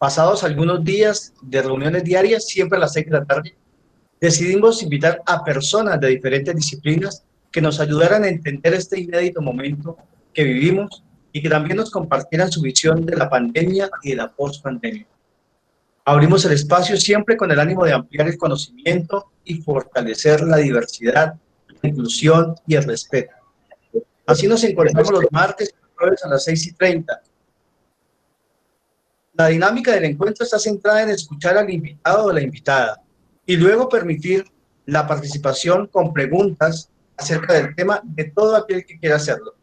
Pasados algunos días de reuniones diarias, siempre a las 6 de la tarde, decidimos invitar a personas de diferentes disciplinas que nos ayudaran a entender este inédito momento que vivimos y que también nos compartieran su visión de la pandemia y de la post-pandemia. Abrimos el espacio siempre con el ánimo de ampliar el conocimiento y fortalecer la diversidad, la inclusión y el respeto. Así nos encontramos los martes y los jueves a las 6:30. La dinámica del encuentro está centrada en escuchar al invitado o la invitada y luego permitir la participación con preguntas acerca del tema de todo aquel que quiera hacerlo.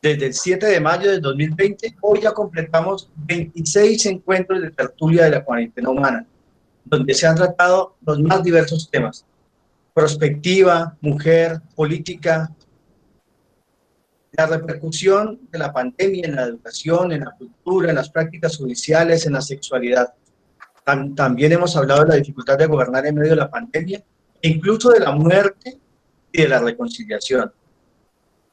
Desde el 7 de mayo del 2020, hoy ya completamos 26 encuentros de tertulia de la cuarentena humana, donde se han tratado los más diversos temas: prospectiva, mujer, política, la repercusión de la pandemia en la educación, en la cultura, en las prácticas judiciales, en la sexualidad. También hemos hablado de la dificultad de gobernar en medio de la pandemia, e incluso de la muerte y de la reconciliación.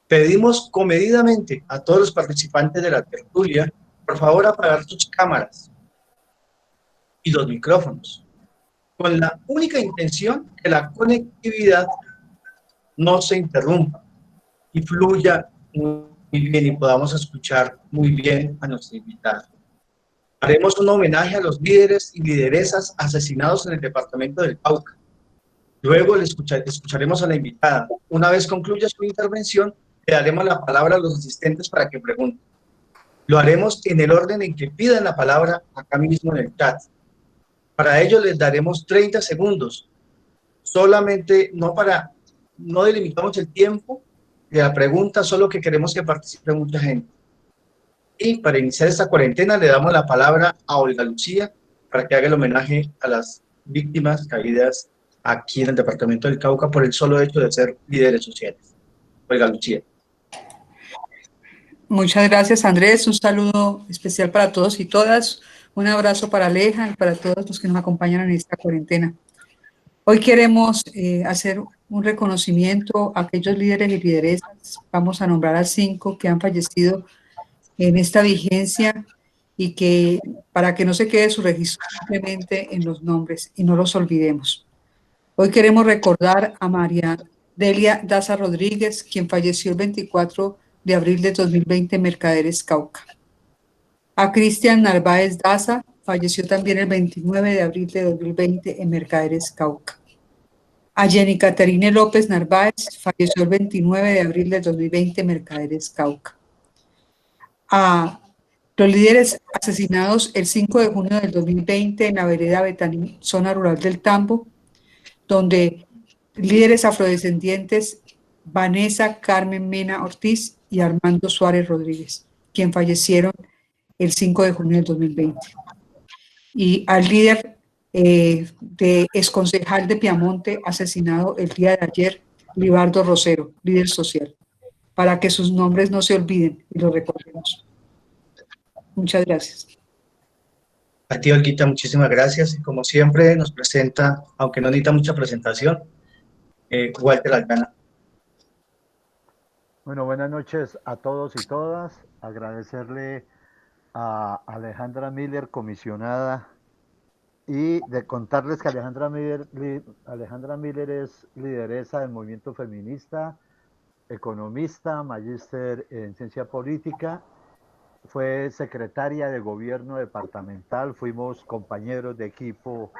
Pedimos comedidamente a todos los participantes de la tertulia, por favor, apagar sus cámaras y los micrófonos, con la única intención que la conectividad no se interrumpa y fluya muy bien y podamos escuchar muy bien a nuestra invitada. Haremos un homenaje a los líderes y lideresas asesinados en el departamento del Cauca. Luego escucharemos a la invitada. Una vez concluya su intervención, le daremos la palabra a los asistentes para que pregunten. Lo haremos en el orden en que pidan la palabra acá mismo en el chat. Para ello les daremos 30 segundos. Solamente, no delimitamos el tiempo de la pregunta, solo que queremos que participe mucha gente. Y para iniciar esta cuarentena le damos la palabra a Olga Lucía para que haga el homenaje a las víctimas caídas aquí en el departamento del Cauca por el solo hecho de ser líderes sociales. Olga Lucía. Muchas gracias, Andrés. Un saludo especial para todos y todas. Un abrazo para Aleja y para todos los que nos acompañan en esta cuarentena. Hoy queremos hacer un reconocimiento a aquellos líderes y lideresas. Vamos a nombrar a 5 que han fallecido en esta vigencia y que para que no se quede su registro simplemente en los nombres y no los olvidemos. Hoy queremos recordar a María Delia Daza Rodríguez, quien falleció el 24 de abril de 2020 en Mercaderes, Cauca. A Cristian Narváez Daza, falleció también el 29 de abril de 2020 en Mercaderes, Cauca. A Jenny Caterine López Narváez, falleció el 29 de abril de 2020 en Mercaderes, Cauca. A los líderes asesinados el 5 de junio del 2020 en la vereda Betaní, zona rural del Tambo, donde líderes afrodescendientes Vanessa Carmen Mena Ortiz y Armando Suárez Rodríguez, quien fallecieron el 5 de junio del 2020. Y al líder de exconcejal de Piamonte, asesinado el día de ayer, Libardo Rosero, líder social, para que sus nombres no se olviden y los recordemos. Muchas gracias. A ti, Olguita, muchísimas gracias. Y como siempre nos presenta, aunque no necesita mucha presentación, Walter Aldana. Bueno, buenas noches a todos y todas. Agradecerle a Alejandra Miller, comisionada, y de contarles que Alejandra Miller es lideresa del movimiento feminista, economista, magíster en ciencia política, fue secretaria de gobierno departamental, fuimos compañeros de equipo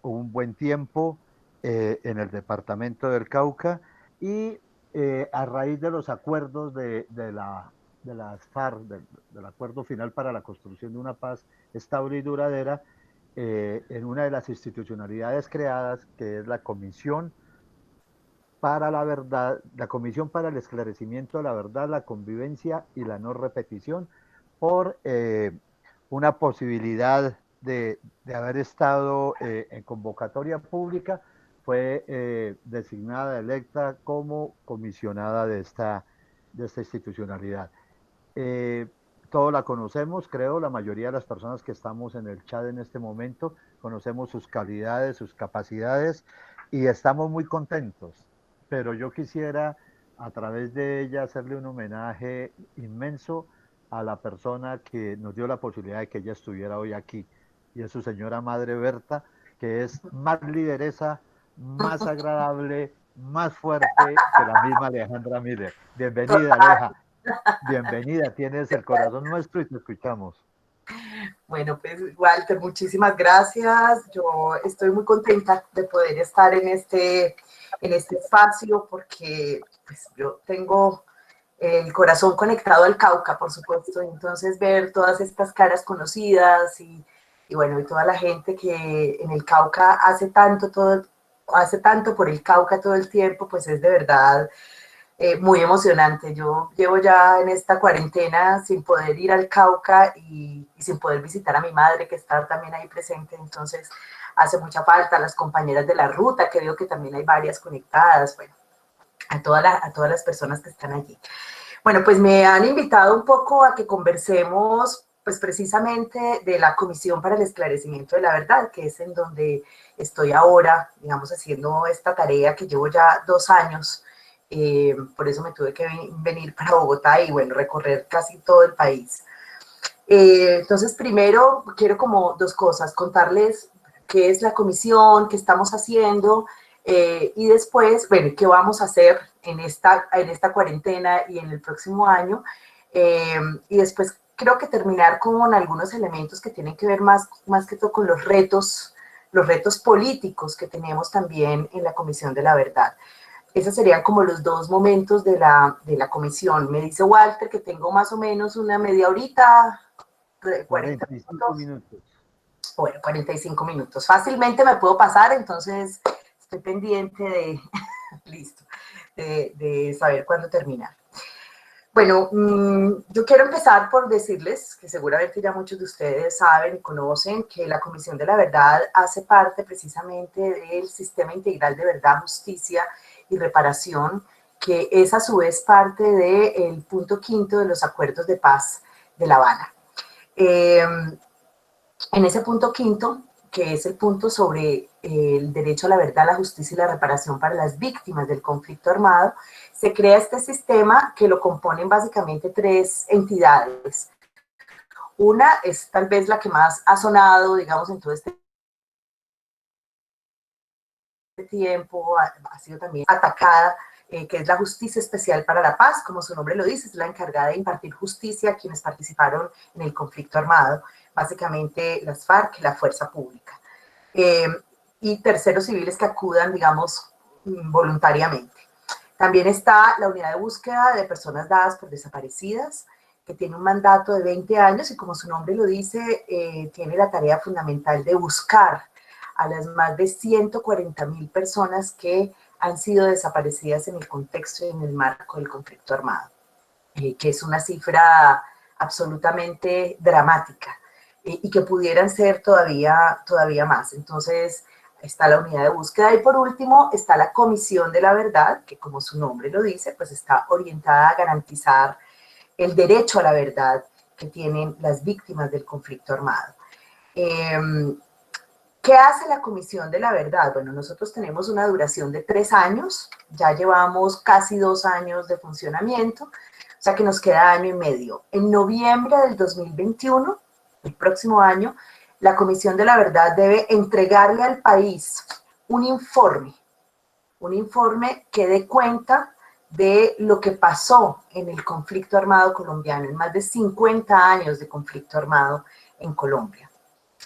un buen tiempo en el departamento del Cauca, y a raíz de los acuerdos de las FARC, del acuerdo final para la construcción de una paz estable y duradera, en una de las institucionalidades creadas, que es la Comisión para la Verdad, la Comisión para el Esclarecimiento de la Verdad, la Convivencia y la No Repetición, por una posibilidad de haber estado en convocatoria pública, fue designada, electa como comisionada de esta institucionalidad. Todos la conocemos, creo, la mayoría de las personas que estamos en el chat en este momento, conocemos sus calidades, sus capacidades, y estamos muy contentos. Pero yo quisiera, a través de ella, hacerle un homenaje inmenso a la persona que nos dio la posibilidad de que ella estuviera hoy aquí, y es su señora madre Berta, que es más lideresa, más agradable, más fuerte que la misma Alejandra Miller. Bienvenida, Aleja. Bienvenida, tienes el corazón nuestro y te escuchamos. Bueno, pues Walter, muchísimas gracias. Yo estoy muy contenta de poder estar en este espacio porque pues, yo tengo el corazón conectado al Cauca, por supuesto. Entonces ver todas estas caras conocidas y bueno, y toda la gente que en el Cauca hace tanto por el Cauca todo el tiempo, pues es de verdad muy emocionante. Yo llevo ya en esta cuarentena sin poder ir al Cauca y sin poder visitar a mi madre, que está también ahí presente, entonces hace mucha falta. Las compañeras de la ruta, que veo que también hay varias conectadas, bueno, a todas las personas que están allí. Bueno, pues me han invitado un poco a que conversemos pues precisamente de la Comisión para el Esclarecimiento de la Verdad, que es en donde estoy ahora, digamos, haciendo esta tarea que llevo ya 2 años. Por eso me tuve que venir para Bogotá y, bueno, recorrer casi todo el país. Entonces, primero quiero como 2 cosas, contarles qué es la comisión, qué estamos haciendo, y después, bueno, qué vamos a hacer en esta cuarentena y en el próximo año. Y después creo que terminar con algunos elementos que tienen que ver más que todo con los retos políticos que tenemos también en la Comisión de la Verdad. Esos serían como los 2 momentos de la comisión. Me dice Walter que tengo más o menos una media horita, 45 minutos. Bueno, 45 minutos. Fácilmente me puedo pasar, entonces estoy pendiente listo, de saber cuándo terminar. Bueno, yo quiero empezar por decirles que seguramente ya muchos de ustedes saben y conocen que la Comisión de la Verdad hace parte precisamente del Sistema Integral de Verdad, Justicia y Reparación, que es a su vez parte del punto 5 de los Acuerdos de Paz de La Habana. En ese punto 5, que es el punto sobre el derecho a la verdad, la justicia y la reparación para las víctimas del conflicto armado, se crea este sistema que lo componen básicamente 3 entidades. Una es tal vez la que más ha sonado, digamos, en todo este tiempo, ha sido también atacada, que es la Justicia Especial para la Paz, como su nombre lo dice, es la encargada de impartir justicia a quienes participaron en el conflicto armado, básicamente las FARC, la fuerza pública, y terceros civiles que acudan, digamos, voluntariamente. También está la Unidad de Búsqueda de Personas Dadas por Desaparecidas, que tiene un mandato de 20 años y, como su nombre lo dice, tiene la tarea fundamental de buscar a las más de 140.000 personas que han sido desaparecidas en el contexto y en el marco del conflicto armado, que es una cifra absolutamente dramática y que pudieran ser todavía más. Entonces, está la unidad de búsqueda y por último está la Comisión de la Verdad, que como su nombre lo dice, pues está orientada a garantizar el derecho a la verdad que tienen las víctimas del conflicto armado. ¿Qué hace la Comisión de la Verdad? Bueno, nosotros tenemos una duración de 3 años, ya llevamos casi 2 años de funcionamiento, o sea que nos queda año y medio. En noviembre del 2021, el próximo año, la Comisión de la Verdad debe entregarle al país un informe que dé cuenta de lo que pasó en el conflicto armado colombiano, en más de 50 años de conflicto armado en Colombia.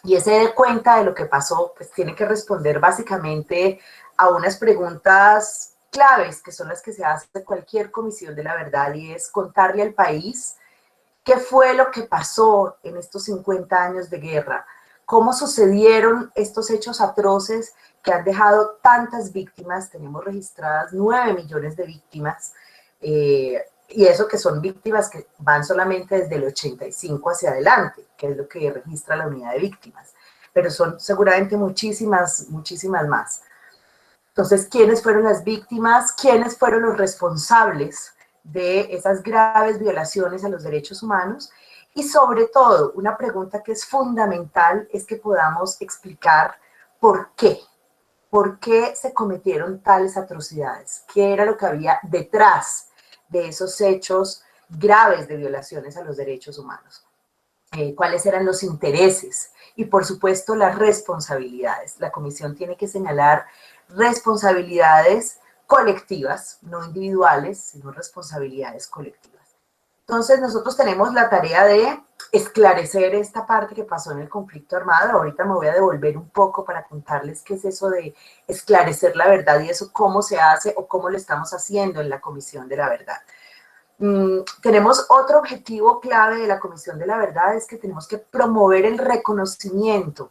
Y ese de cuenta de lo que pasó, pues tiene que responder básicamente a unas preguntas claves, que son las que se hace cualquier Comisión de la Verdad, y es contarle al país qué fue lo que pasó en estos 50 años de guerra, cómo sucedieron estos hechos atroces que han dejado tantas víctimas. Tenemos registradas 9 millones de víctimas, y eso que son víctimas que van solamente desde el 85 hacia adelante, que es lo que registra la unidad de víctimas, pero son seguramente muchísimas más. Entonces, ¿quiénes fueron las víctimas? ¿Quiénes fueron los responsables de esas graves violaciones a los derechos humanos? Y sobre todo, una pregunta que es fundamental es que podamos explicar por qué se cometieron tales atrocidades, qué era lo que había detrás de esos hechos graves de violaciones a los derechos humanos. Cuáles eran los intereses y, por supuesto, las responsabilidades. La comisión tiene que señalar responsabilidades colectivas, no individuales, sino responsabilidades colectivas. Entonces, nosotros tenemos la tarea de esclarecer esta parte que pasó en el conflicto armado. Ahorita me voy a devolver un poco para contarles qué es eso de esclarecer la verdad y eso cómo se hace o cómo lo estamos haciendo en la Comisión de la Verdad. Tenemos otro objetivo clave de la Comisión de la Verdad, es que tenemos que promover el reconocimiento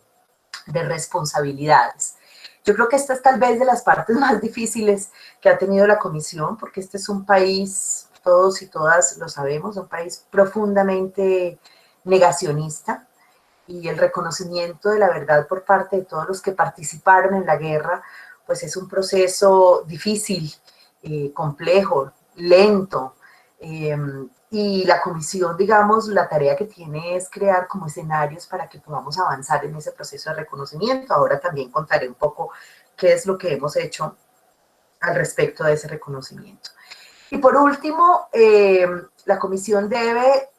de responsabilidades. Yo creo que esta es tal vez de las partes más difíciles que ha tenido la Comisión, porque este es un país, todos y todas lo sabemos, un país profundamente negacionista, y el reconocimiento de la verdad por parte de todos los que participaron en la guerra, pues es un proceso difícil, complejo, lento, y la comisión, digamos, la tarea que tiene es crear como escenarios para que podamos avanzar en ese proceso de reconocimiento. Ahora también contaré un poco qué es lo que hemos hecho al respecto de ese reconocimiento. Y por último, la comisión debe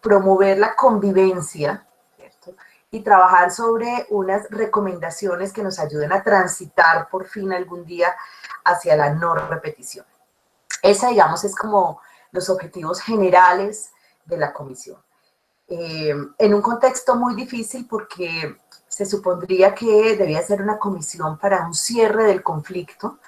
promover la convivencia, ¿cierto? Y trabajar sobre unas recomendaciones que nos ayuden a transitar por fin algún día hacia la no repetición. Esa, digamos, es como los objetivos generales de la comisión. En un contexto muy difícil porque se supondría que debía ser una comisión para un cierre del conflicto,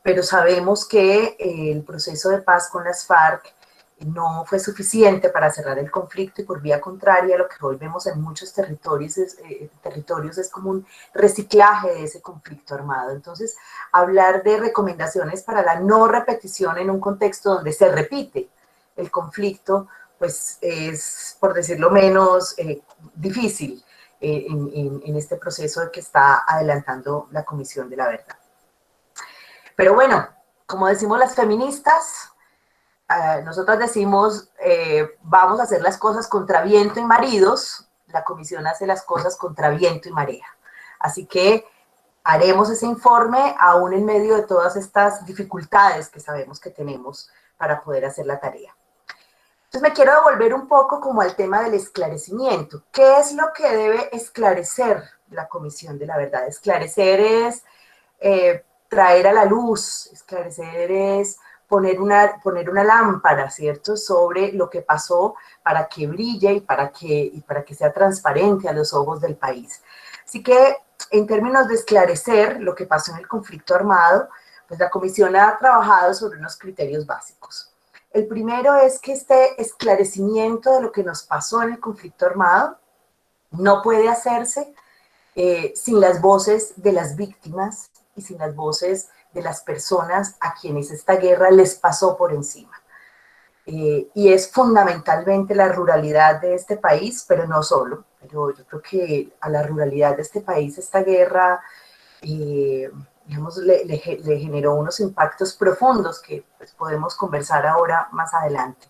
pero sabemos que el proceso de paz con las FARC no fue suficiente para cerrar el conflicto y por vía contraria lo que hoy vemos en muchos territorios es como un reciclaje de ese conflicto armado. Entonces, hablar de recomendaciones para la no repetición en un contexto donde se repite el conflicto, pues es, por decirlo menos, difícil en este proceso que está adelantando la Comisión de la Verdad. Pero bueno, como decimos las feministas, nosotras decimos, vamos a hacer las cosas contra viento y maridos, la comisión hace las cosas contra viento y marea. Así que haremos ese informe aún en medio de todas estas dificultades que sabemos que tenemos para poder hacer la tarea. Entonces me quiero devolver un poco como al tema del esclarecimiento. ¿Qué es lo que debe esclarecer la Comisión de la Verdad? Esclarecer es traer a la luz, esclarecer es poner una lámpara, ¿cierto?, sobre lo que pasó para que brille y para que sea transparente a los ojos del país. Así que, en términos de esclarecer lo que pasó en el conflicto armado, pues la comisión ha trabajado sobre unos criterios básicos. El primero es que este esclarecimiento de lo que nos pasó en el conflicto armado no puede hacerse sin las voces de las víctimas y sin las voces de las personas a quienes esta guerra les pasó por encima. Y es fundamentalmente la ruralidad de este país, pero no solo. Pero yo creo que a la ruralidad de este país esta guerra, digamos, le generó unos impactos profundos que pues, podemos conversar ahora más adelante.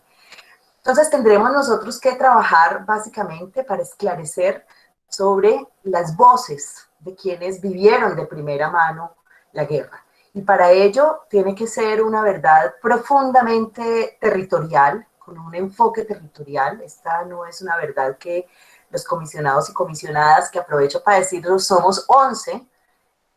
Entonces tendremos nosotros que trabajar básicamente para esclarecer sobre las voces de quienes vivieron de primera mano la guerra. Y para ello tiene que ser una verdad profundamente territorial, con un enfoque territorial. Esta no es una verdad que los comisionados y comisionadas, que aprovecho para decirlo, somos 11,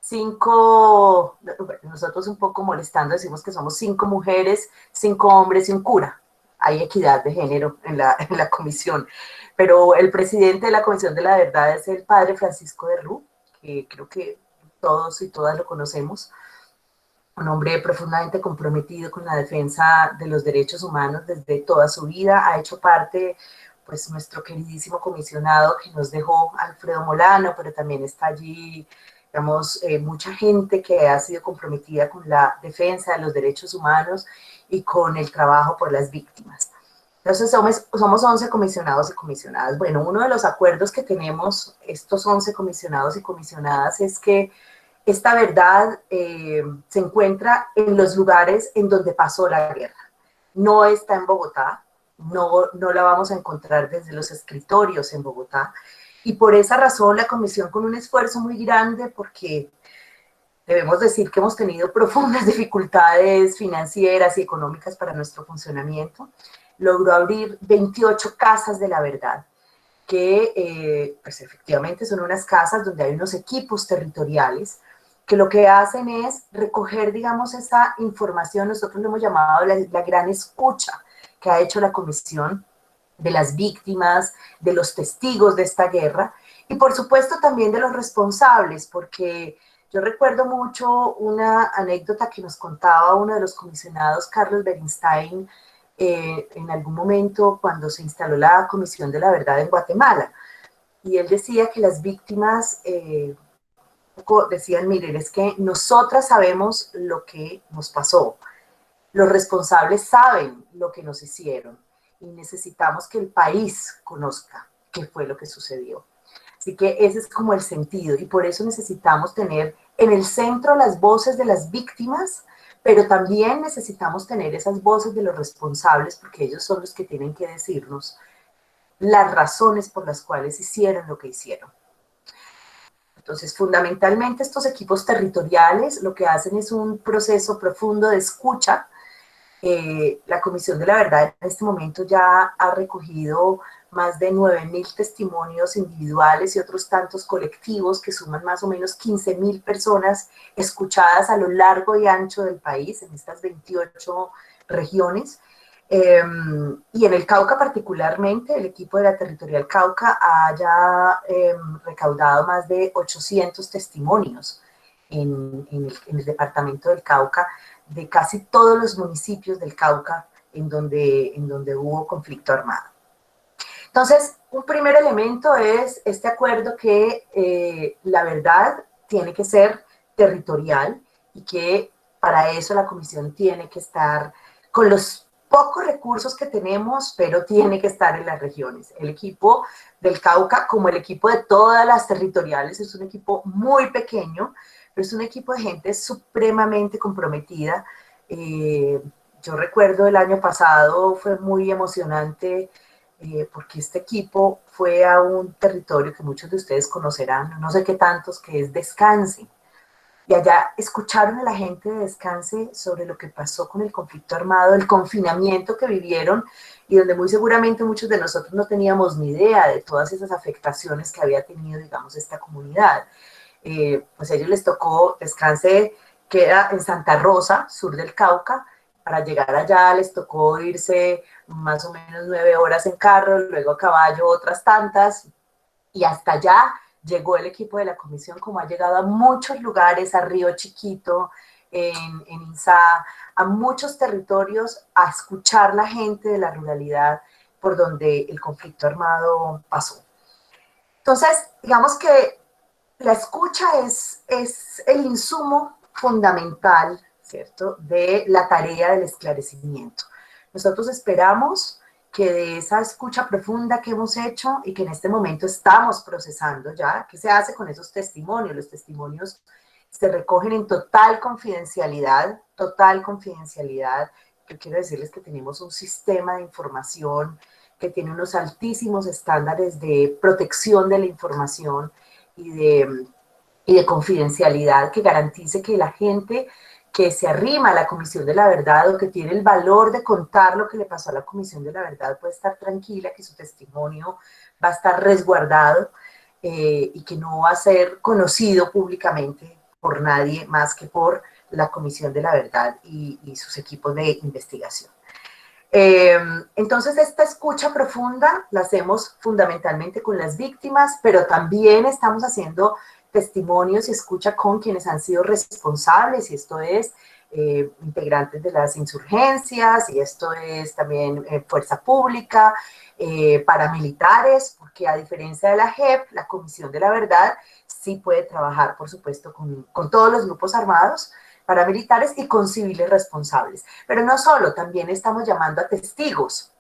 5, nosotros un poco molestando decimos que somos 5 mujeres, 5 hombres y un cura. Hay equidad de género en la comisión. Pero el presidente de la Comisión de la Verdad es el padre Francisco de Rú, que creo que todos y todas lo conocemos. Un hombre profundamente comprometido con la defensa de los derechos humanos desde toda su vida. Ha hecho parte, pues, nuestro queridísimo comisionado que nos dejó, Alfredo Molano, pero también está allí, digamos, mucha gente que ha sido comprometida con la defensa de los derechos humanos y con el trabajo por las víctimas. Entonces somos 11 comisionados y comisionadas. Bueno, uno de los acuerdos que tenemos estos 11 comisionados y comisionadas es que esta verdad se encuentra en los lugares en donde pasó la guerra. No está en Bogotá, no la vamos a encontrar desde los escritorios en Bogotá. Y por esa razón la comisión, con un esfuerzo muy grande, porque debemos decir que hemos tenido profundas dificultades financieras y económicas para nuestro funcionamiento, logró abrir 28 casas de la verdad, que pues efectivamente son unas casas donde hay unos equipos territoriales que lo que hacen es recoger, digamos, esa información. Nosotros lo hemos llamado la gran escucha que ha hecho la Comisión de las víctimas, de los testigos de esta guerra, y por supuesto también de los responsables, porque yo recuerdo mucho una anécdota que nos contaba uno de los comisionados, Carlos Berenstein, en algún momento cuando se instaló la Comisión de la Verdad en Guatemala, y él decía que las víctimas decían, miren, es que nosotras sabemos lo que nos pasó, los responsables saben lo que nos hicieron y necesitamos que el país conozca qué fue lo que sucedió. Así que ese es como el sentido y por eso necesitamos tener en el centro las voces de las víctimas, pero también necesitamos tener esas voces de los responsables porque ellos son los que tienen que decirnos las razones por las cuales hicieron lo que hicieron. Entonces, fundamentalmente estos equipos territoriales lo que hacen es un proceso profundo de escucha. La Comisión de la Verdad en este momento ya ha recogido más de 9.000 testimonios individuales y otros tantos colectivos que suman más o menos 15.000 personas escuchadas a lo largo y ancho del país, en estas 28 regiones. Y en el Cauca particularmente, el equipo de la Territorial Cauca ha ya recaudado más de 800 testimonios en el departamento del Cauca, de casi todos los municipios del Cauca en donde hubo conflicto armado. Entonces, un primer elemento es este acuerdo que la verdad tiene que ser territorial y que para eso la Comisión tiene que estar con los pocos recursos que tenemos, pero tiene que estar en las regiones. El equipo del Cauca, como el equipo de todas las territoriales, es un equipo muy pequeño, pero es un equipo de gente supremamente comprometida. Yo recuerdo el año pasado, fue muy emocionante porque este equipo fue a un territorio que muchos de ustedes conocerán, no sé qué tantos, que es Descanse. Y allá escucharon a la gente de Descanse sobre lo que pasó con el conflicto armado, el confinamiento que vivieron y donde muy seguramente muchos de nosotros no teníamos ni idea de todas esas afectaciones que había tenido, digamos, esta comunidad. Pues a ellos les tocó, Descanse queda en Santa Rosa, sur del Cauca. Para llegar allá les tocó irse más o menos 9 horas en carro, luego a caballo otras tantas, y hasta allá llegó el equipo de la comisión, como ha llegado a muchos lugares, a Río Chiquito, en Insá, a muchos territorios, a escuchar la gente de la ruralidad por donde el conflicto armado pasó. Entonces, digamos que la escucha es el insumo fundamental, ¿cierto?, de la tarea del esclarecimiento. Nosotros esperamos que de esa escucha profunda que hemos hecho y que en este momento estamos procesando ya, ¿qué se hace con esos testimonios? Los testimonios se recogen en total confidencialidad, total confidencialidad. Yo quiero decirles que tenemos un sistema de información que tiene unos altísimos estándares de protección de la información y de confidencialidad que garantice que la gente que se arrima a la Comisión de la Verdad o que tiene el valor de contar lo que le pasó a la Comisión de la Verdad puede estar tranquila que su testimonio va a estar resguardado y que no va a ser conocido públicamente por nadie más que por la Comisión de la Verdad y sus equipos de investigación. Entonces esta escucha profunda la hacemos fundamentalmente con las víctimas, pero también estamos haciendo testimonios y escucha con quienes han sido responsables, y esto es integrantes de las insurgencias, y esto es también fuerza pública, paramilitares, porque a diferencia de la JEP, la Comisión de la Verdad sí puede trabajar, por supuesto, con todos los grupos armados, paramilitares y con civiles responsables. Pero no solo, también estamos llamando a testigos,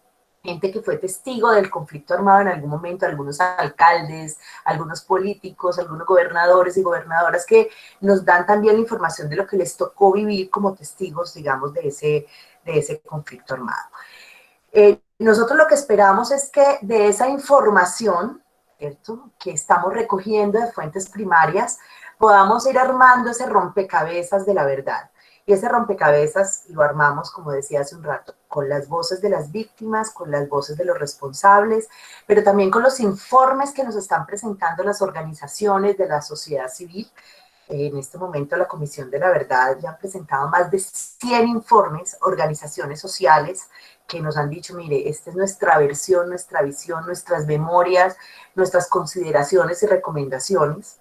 gente que fue testigo del conflicto armado en algún momento, algunos alcaldes, algunos políticos, algunos gobernadores y gobernadoras que nos dan también la información de lo que les tocó vivir como testigos, digamos, de ese conflicto armado. Nosotros lo que esperamos es que de esa información, ¿cierto?, que estamos recogiendo de fuentes primarias, podamos ir armando ese rompecabezas de la verdad. Y ese rompecabezas lo armamos, como decía hace un rato, con las voces de las víctimas, con las voces de los responsables, pero también con los informes que nos están presentando las organizaciones de la sociedad civil. En este momento la Comisión de la Verdad ya ha presentado más de 100 informes, organizaciones sociales que nos han dicho, mire, esta es nuestra versión, nuestra visión, nuestras memorias, nuestras consideraciones y recomendaciones.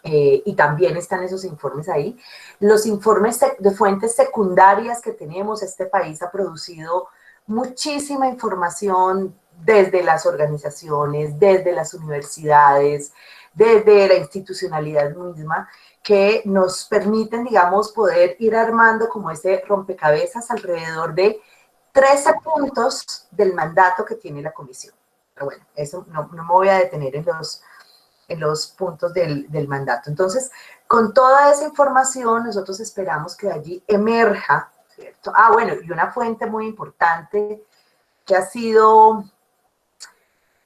Y también están esos informes ahí. Los informes de fuentes secundarias que tenemos, este país ha producido muchísima información desde las organizaciones, desde las universidades, desde la institucionalidad misma, que nos permiten, digamos, poder ir armando como ese rompecabezas alrededor de 13 puntos del mandato que tiene la comisión. Pero bueno, eso no me voy a detener en los puntos del mandato. Entonces, con toda esa información, nosotros esperamos que allí emerja, ¿cierto? Ah, bueno, y una fuente muy importante que ha sido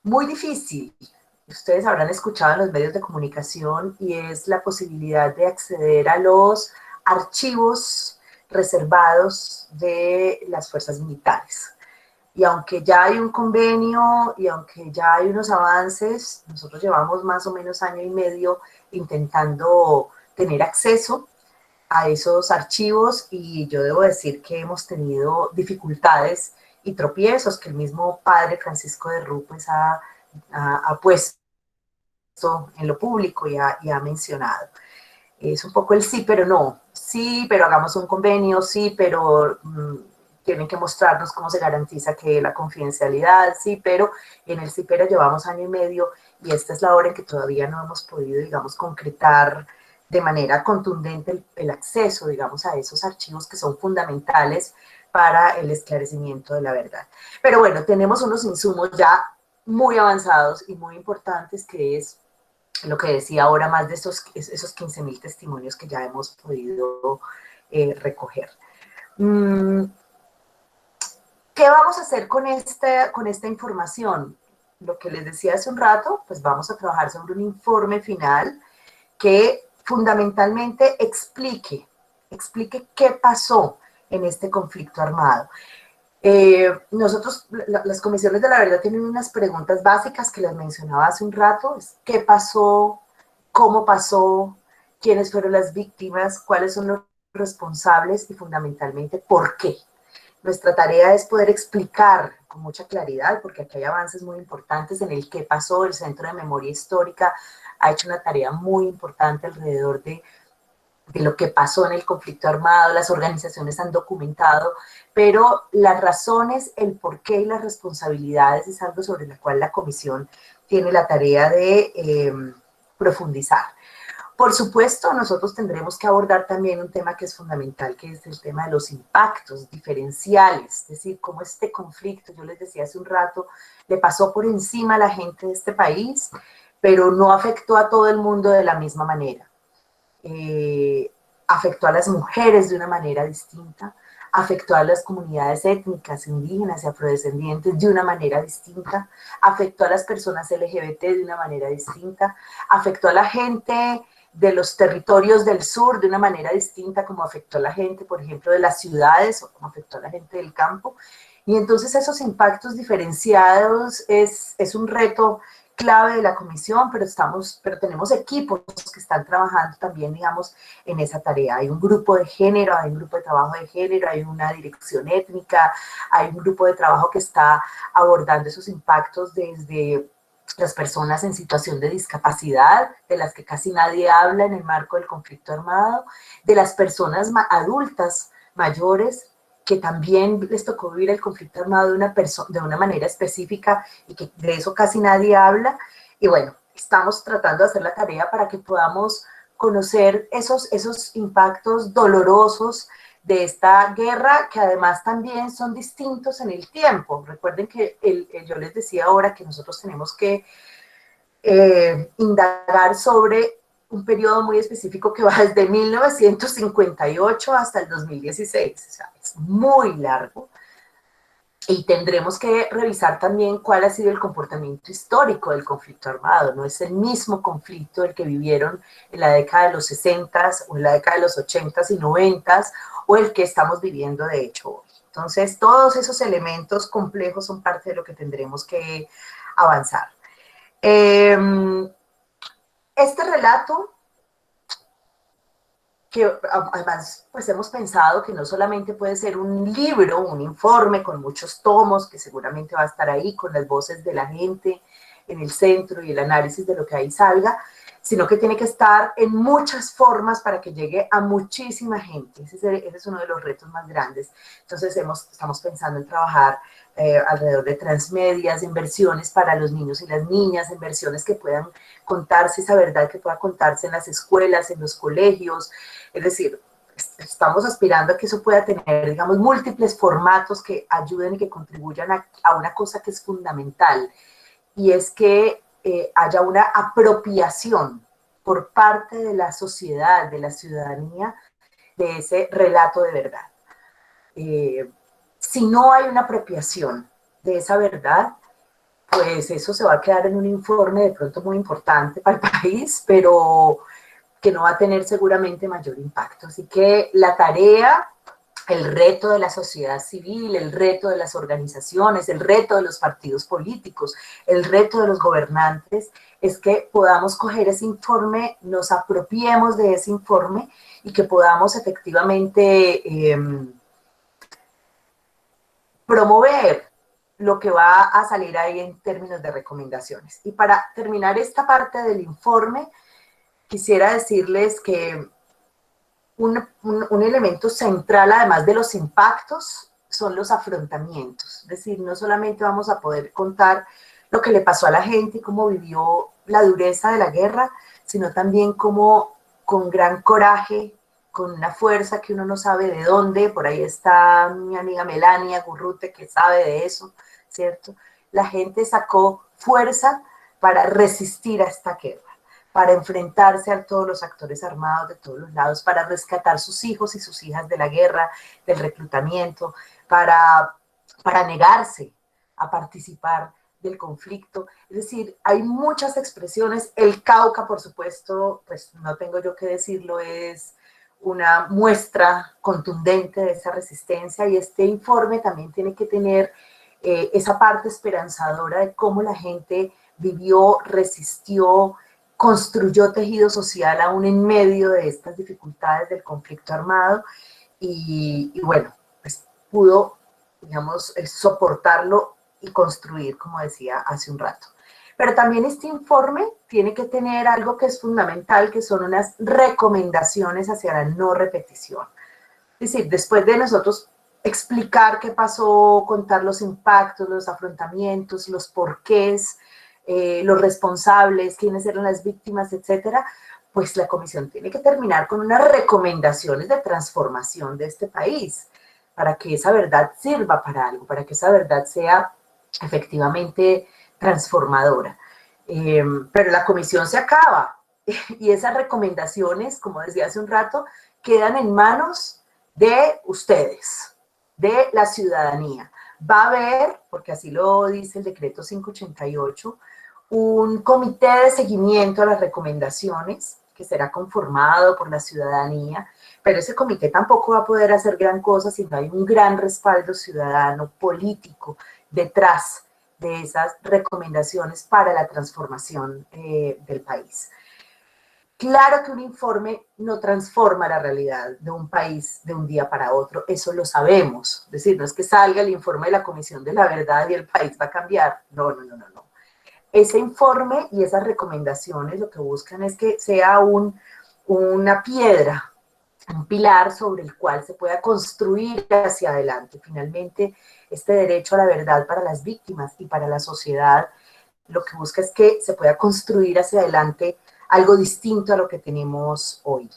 muy difícil, ustedes habrán escuchado en los medios de comunicación, y es la posibilidad de acceder a los archivos reservados de las fuerzas militares. Y aunque ya hay un convenio y aunque ya hay unos avances, nosotros llevamos más o menos año y medio intentando tener acceso a esos archivos, y yo debo decir que hemos tenido dificultades y tropiezos que el mismo padre Francisco de Rú pues ha puesto en lo público y ha mencionado. Es un poco el sí, pero no. Sí, pero hagamos un convenio, sí, pero tienen que mostrarnos cómo se garantiza que la confidencialidad, sí, pero en el sí, pero llevamos año y medio, y esta es la hora en que todavía no hemos podido, digamos, concretar de manera contundente el acceso, digamos, a esos archivos que son fundamentales para el esclarecimiento de la verdad. Pero bueno, tenemos unos insumos ya muy avanzados y muy importantes, que es lo que decía ahora, más de esos 15.000 testimonios que ya hemos podido recoger. ¿Qué vamos a hacer con esta información? Lo que les decía hace un rato, pues vamos a trabajar sobre un informe final que fundamentalmente explique qué pasó en este conflicto armado. Nosotros, las comisiones de la verdad tienen unas preguntas básicas que les mencionaba hace un rato: ¿qué pasó? ¿Cómo pasó? ¿Quiénes fueron las víctimas? ¿Cuáles son los responsables? Y fundamentalmente, ¿por qué? Nuestra tarea es poder explicar con mucha claridad, porque aquí hay avances muy importantes en el qué pasó. El Centro de Memoria Histórica ha hecho una tarea muy importante alrededor de lo que pasó en el conflicto armado. Las organizaciones han documentado, pero las razones, el porqué y las responsabilidades es algo sobre la cual la comisión tiene la tarea de profundizar. Por supuesto, nosotros tendremos que abordar también un tema que es fundamental, que es el tema de los impactos diferenciales, es decir, cómo este conflicto, yo les decía hace un rato, le pasó por encima a la gente de este país, pero no afectó a todo el mundo de la misma manera. Afectó a las mujeres de una manera distinta, afectó a las comunidades étnicas, indígenas y afrodescendientes de una manera distinta, afectó a las personas LGBT de una manera distinta, afectó a la gente de los territorios del sur de una manera distinta, como afectó a la gente, por ejemplo, de las ciudades, o como afectó a la gente del campo. Y entonces esos impactos diferenciados es un reto clave de la comisión, pero tenemos equipos que están trabajando también, digamos, en esa tarea. Hay un grupo de género, hay un grupo de trabajo de género, hay una dirección étnica, hay un grupo de trabajo que está abordando esos impactos desde las personas en situación de discapacidad, de las que casi nadie habla en el marco del conflicto armado, de las personas adultas mayores que también les tocó vivir el conflicto armado de una manera específica y que de eso casi nadie habla. Y bueno, estamos tratando de hacer la tarea para que podamos conocer esos impactos dolorosos de esta guerra, que además también son distintos en el tiempo. Recuerden que yo les decía ahora que nosotros tenemos que indagar sobre un periodo muy específico que va desde 1958 hasta el 2016, o sea, es muy largo. Y tendremos que revisar también cuál ha sido el comportamiento histórico del conflicto armado. No es el mismo conflicto el que vivieron en la década de los 60 o en la década de los 80 y 90 o el que estamos viviendo de hecho hoy. Entonces, todos esos elementos complejos son parte de lo que tendremos que avanzar. Este relato, que además pues hemos pensado que no solamente puede ser un libro, un informe con muchos tomos, que seguramente va a estar ahí con las voces de la gente en el centro y el análisis de lo que ahí salga, sino que tiene que estar en muchas formas para que llegue a muchísima gente. Ese es uno de los retos más grandes. Entonces estamos pensando en trabajar alrededor de transmedias, en versiones para los niños y las niñas, en versiones que puedan contarse esa verdad, que pueda contarse en las escuelas, en los colegios. Es decir, estamos aspirando a que eso pueda tener, digamos, múltiples formatos que ayuden y que contribuyan a una cosa que es fundamental, y es que haya una apropiación por parte de la sociedad, de la ciudadanía, de ese relato de verdad. Si no hay una apropiación de esa verdad, pues eso se va a quedar en un informe de pronto muy importante para el país, pero que no va a tener seguramente mayor impacto. Así que la tarea, el reto de la sociedad civil, el reto de las organizaciones, el reto de los partidos políticos, el reto de los gobernantes, es que podamos coger ese informe, nos apropiemos de ese informe y que podamos efectivamente promover lo que va a salir ahí en términos de recomendaciones. Y para terminar esta parte del informe, quisiera decirles que un elemento central, además de los impactos, son los afrontamientos. Es decir, no solamente vamos a poder contar lo que le pasó a la gente y cómo vivió la dureza de la guerra, sino también cómo con gran coraje, con una fuerza que uno no sabe de dónde, por ahí está mi amiga Melania Gurrute que sabe de eso, ¿cierto? La gente sacó fuerza para resistir a esta guerra, para enfrentarse a todos los actores armados de todos los lados, para rescatar sus hijos y sus hijas de la guerra, del reclutamiento, para negarse a participar del conflicto. Es decir, hay muchas expresiones. El Cauca, por supuesto, pues no tengo yo que decirlo, es una muestra contundente de esa resistencia, y este informe también tiene que tener esa parte esperanzadora de cómo la gente vivió, resistió, construyó tejido social aún en medio de estas dificultades del conflicto armado y bueno, pues pudo, digamos, soportarlo y construir, como decía hace un rato. Pero también este informe tiene que tener algo que es fundamental, que son unas recomendaciones hacia la no repetición. Es decir, después de nosotros explicar qué pasó, contar los impactos, los afrontamientos, los porqués, los responsables, quiénes eran las víctimas, etcétera, pues la comisión tiene que terminar con unas recomendaciones de transformación de este país, para que esa verdad sirva para algo, para que esa verdad sea efectivamente transformadora. Pero la comisión se acaba y esas recomendaciones, como decía hace un rato, quedan en manos de ustedes, de la ciudadanía. Va a haber, porque así lo dice el decreto 588, un comité de seguimiento a las recomendaciones que será conformado por la ciudadanía, pero ese comité tampoco va a poder hacer gran cosa si no hay un gran respaldo ciudadano, político, detrás de esas recomendaciones para la transformación del país. Claro que un informe no transforma la realidad de un país de un día para otro, eso lo sabemos. Es decir, no es que salga el informe de la Comisión de la Verdad y el país va a cambiar. No. Ese informe y esas recomendaciones lo que buscan es que sea una piedra, un pilar sobre el cual se pueda construir hacia adelante. Finalmente, este derecho a la verdad para las víctimas y para la sociedad, lo que busca es que se pueda construir hacia adelante algo distinto a lo que tenemos hoy.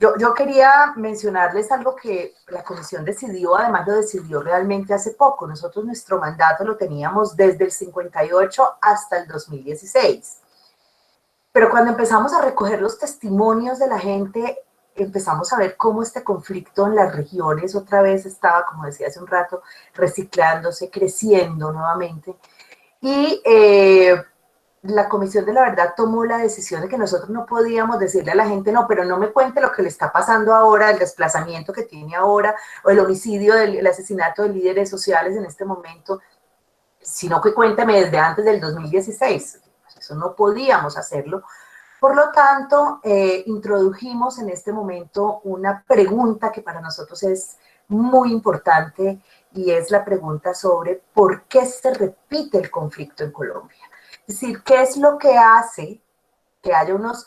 Yo quería mencionarles algo que la comisión decidió, además lo decidió realmente hace poco. Nosotros nuestro mandato lo teníamos desde el 58 hasta el 2016. Pero cuando empezamos a recoger los testimonios de la gente, empezamos a ver cómo este conflicto en las regiones otra vez estaba, como decía hace un rato, reciclándose, creciendo nuevamente. Y la Comisión de la Verdad tomó la decisión de que nosotros no podíamos decirle a la gente, no, pero no me cuente lo que le está pasando ahora, el desplazamiento que tiene ahora, o el homicidio, el asesinato de líderes sociales en este momento, sino que cuénteme desde antes del 2016. Eso no podíamos hacerlo. Por lo tanto, introdujimos en este momento una pregunta que para nosotros es muy importante, y es la pregunta sobre por qué se repite el conflicto en Colombia. Es decir, ¿qué es lo que hace que haya unos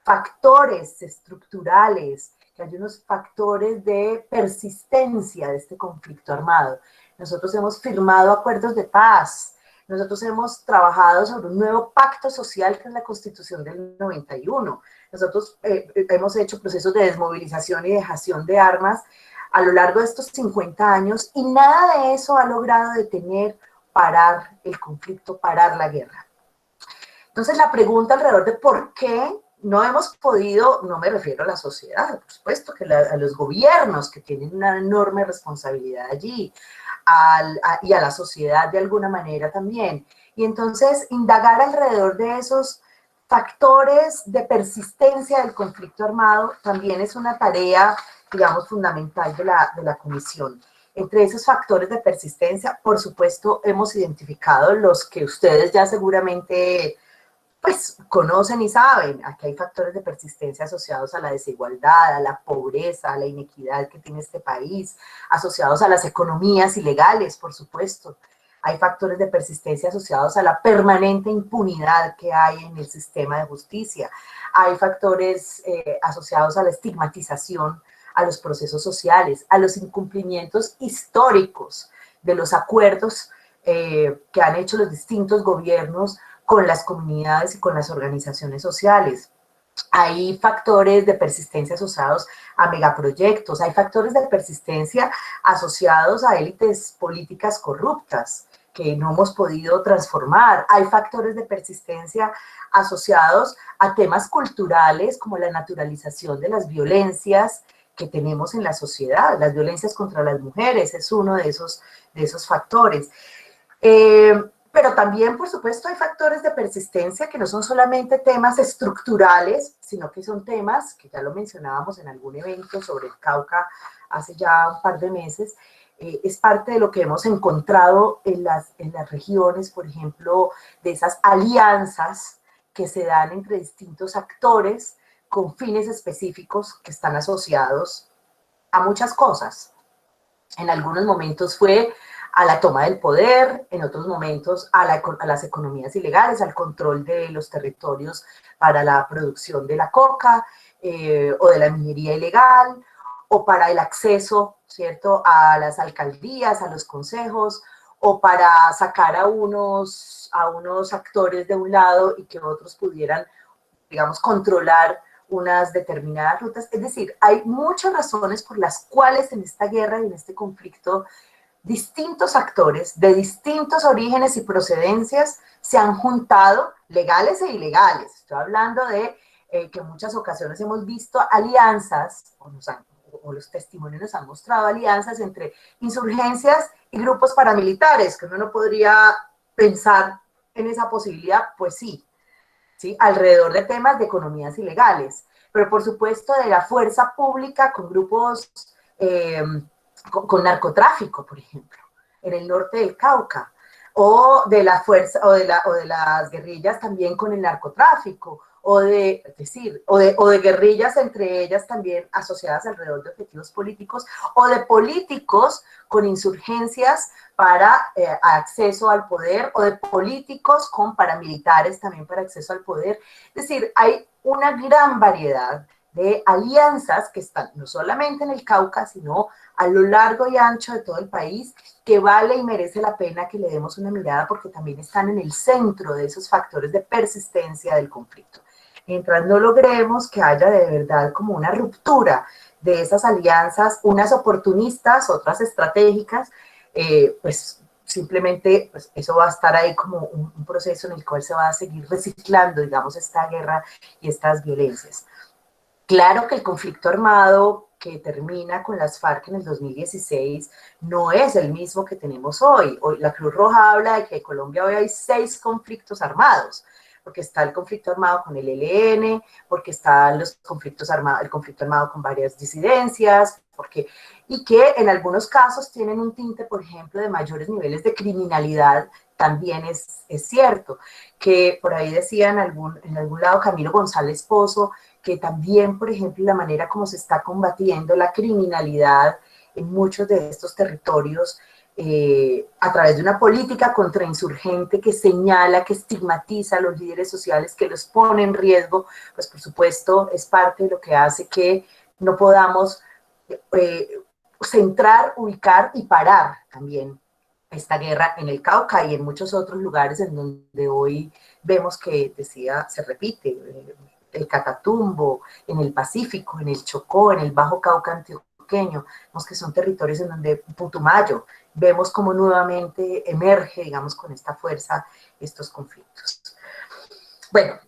factores estructurales, que haya unos factores de persistencia de este conflicto armado? Nosotros hemos firmado acuerdos de paz, nosotros hemos trabajado sobre un nuevo pacto social que es la Constitución del 91. Nosotros hemos hecho procesos de desmovilización y dejación de armas a lo largo de estos 50 años, y nada de eso ha logrado detener, parar el conflicto, parar la guerra. Entonces la pregunta alrededor de por qué no hemos podido, no me refiero a la sociedad, por supuesto que a los gobiernos que tienen una enorme responsabilidad allí, y a la sociedad de alguna manera también. Y entonces indagar alrededor de esos factores de persistencia del conflicto armado también es una tarea, digamos, fundamental de la comisión. Entre esos factores de persistencia, por supuesto, hemos identificado los que ustedes ya seguramente pues conocen y saben. Aquí hay factores de persistencia asociados a la desigualdad, a la pobreza, a la inequidad que tiene este país, asociados a las economías ilegales, por supuesto. Hay factores de persistencia asociados a la permanente impunidad que hay en el sistema de justicia. Hay factores asociados a la estigmatización, a los procesos sociales, a los incumplimientos históricos de los acuerdos que han hecho los distintos gobiernos con las comunidades y con las organizaciones sociales. Hay factores de persistencia asociados a megaproyectos, hay factores de persistencia asociados a élites políticas corruptas que no hemos podido transformar, hay factores de persistencia asociados a temas culturales como la naturalización de las violencias que tenemos en la sociedad. Las violencias contra las mujeres es uno de esos factores. Pero también, por supuesto, hay factores de persistencia que no son solamente temas estructurales, sino que son temas, que ya lo mencionábamos en algún evento sobre el Cauca hace ya un par de meses, es parte de lo que hemos encontrado en las regiones, por ejemplo, de esas alianzas que se dan entre distintos actores con fines específicos que están asociados a muchas cosas. En algunos momentos fue a la toma del poder, en otros momentos a las economías ilegales, al control de los territorios para la producción de la coca o de la minería ilegal, o para el acceso, ¿cierto?, a las alcaldías, a los consejos, o para sacar a unos actores de un lado y que otros pudieran, digamos, controlar unas determinadas rutas. Es decir, hay muchas razones por las cuales en esta guerra y en este conflicto distintos actores de distintos orígenes y procedencias se han juntado, legales e ilegales. Estoy hablando de que en muchas ocasiones hemos visto alianzas, o los testimonios nos han mostrado alianzas entre insurgencias y grupos paramilitares, que uno no podría pensar en esa posibilidad, pues sí, alrededor de temas de economías ilegales, pero por supuesto de la fuerza pública con grupos con narcotráfico, por ejemplo, en el norte del Cauca, o de la fuerza, o de las guerrillas también con el narcotráfico, o de guerrillas entre ellas también asociadas alrededor de objetivos políticos, o de políticos con insurgencias para acceso al poder, o de políticos con paramilitares también para acceso al poder. Es decir, hay una gran variedad de alianzas que están no solamente en el Cauca, sino a lo largo y ancho de todo el país, que vale y merece la pena que le demos una mirada porque también están en el centro de esos factores de persistencia del conflicto. Mientras no logremos que haya de verdad como una ruptura de esas alianzas, unas oportunistas, otras estratégicas, pues simplemente pues eso va a estar ahí como un proceso en el cual se va a seguir reciclando, digamos, esta guerra y estas violencias. Claro que el conflicto armado que termina con las FARC en el 2016 no es el mismo que tenemos hoy. Hoy la Cruz Roja habla de que en Colombia hoy hay 6 conflictos armados, porque está el conflicto armado con el ELN, porque está los conflictos armados, el conflicto armado con varias disidencias, y que en algunos casos tienen un tinte, por ejemplo, de mayores niveles de criminalidad. También es cierto que por ahí decía en algún lado Camilo González Pozo, que también, por ejemplo, la manera como se está combatiendo la criminalidad en muchos de estos territorios a través de una política contrainsurgente que señala, que estigmatiza a los líderes sociales, que los pone en riesgo, pues por supuesto es parte de lo que hace que no podamos centrar, ubicar y parar también esta guerra en el Cauca y en muchos otros lugares en donde hoy vemos que, decía, se repite, el Catatumbo, en el Pacífico, en el Chocó, en el Bajo Cauca antioqueño, vemos que son territorios en donde Putumayo, vemos cómo nuevamente emerge, digamos, con esta fuerza estos conflictos. Bueno,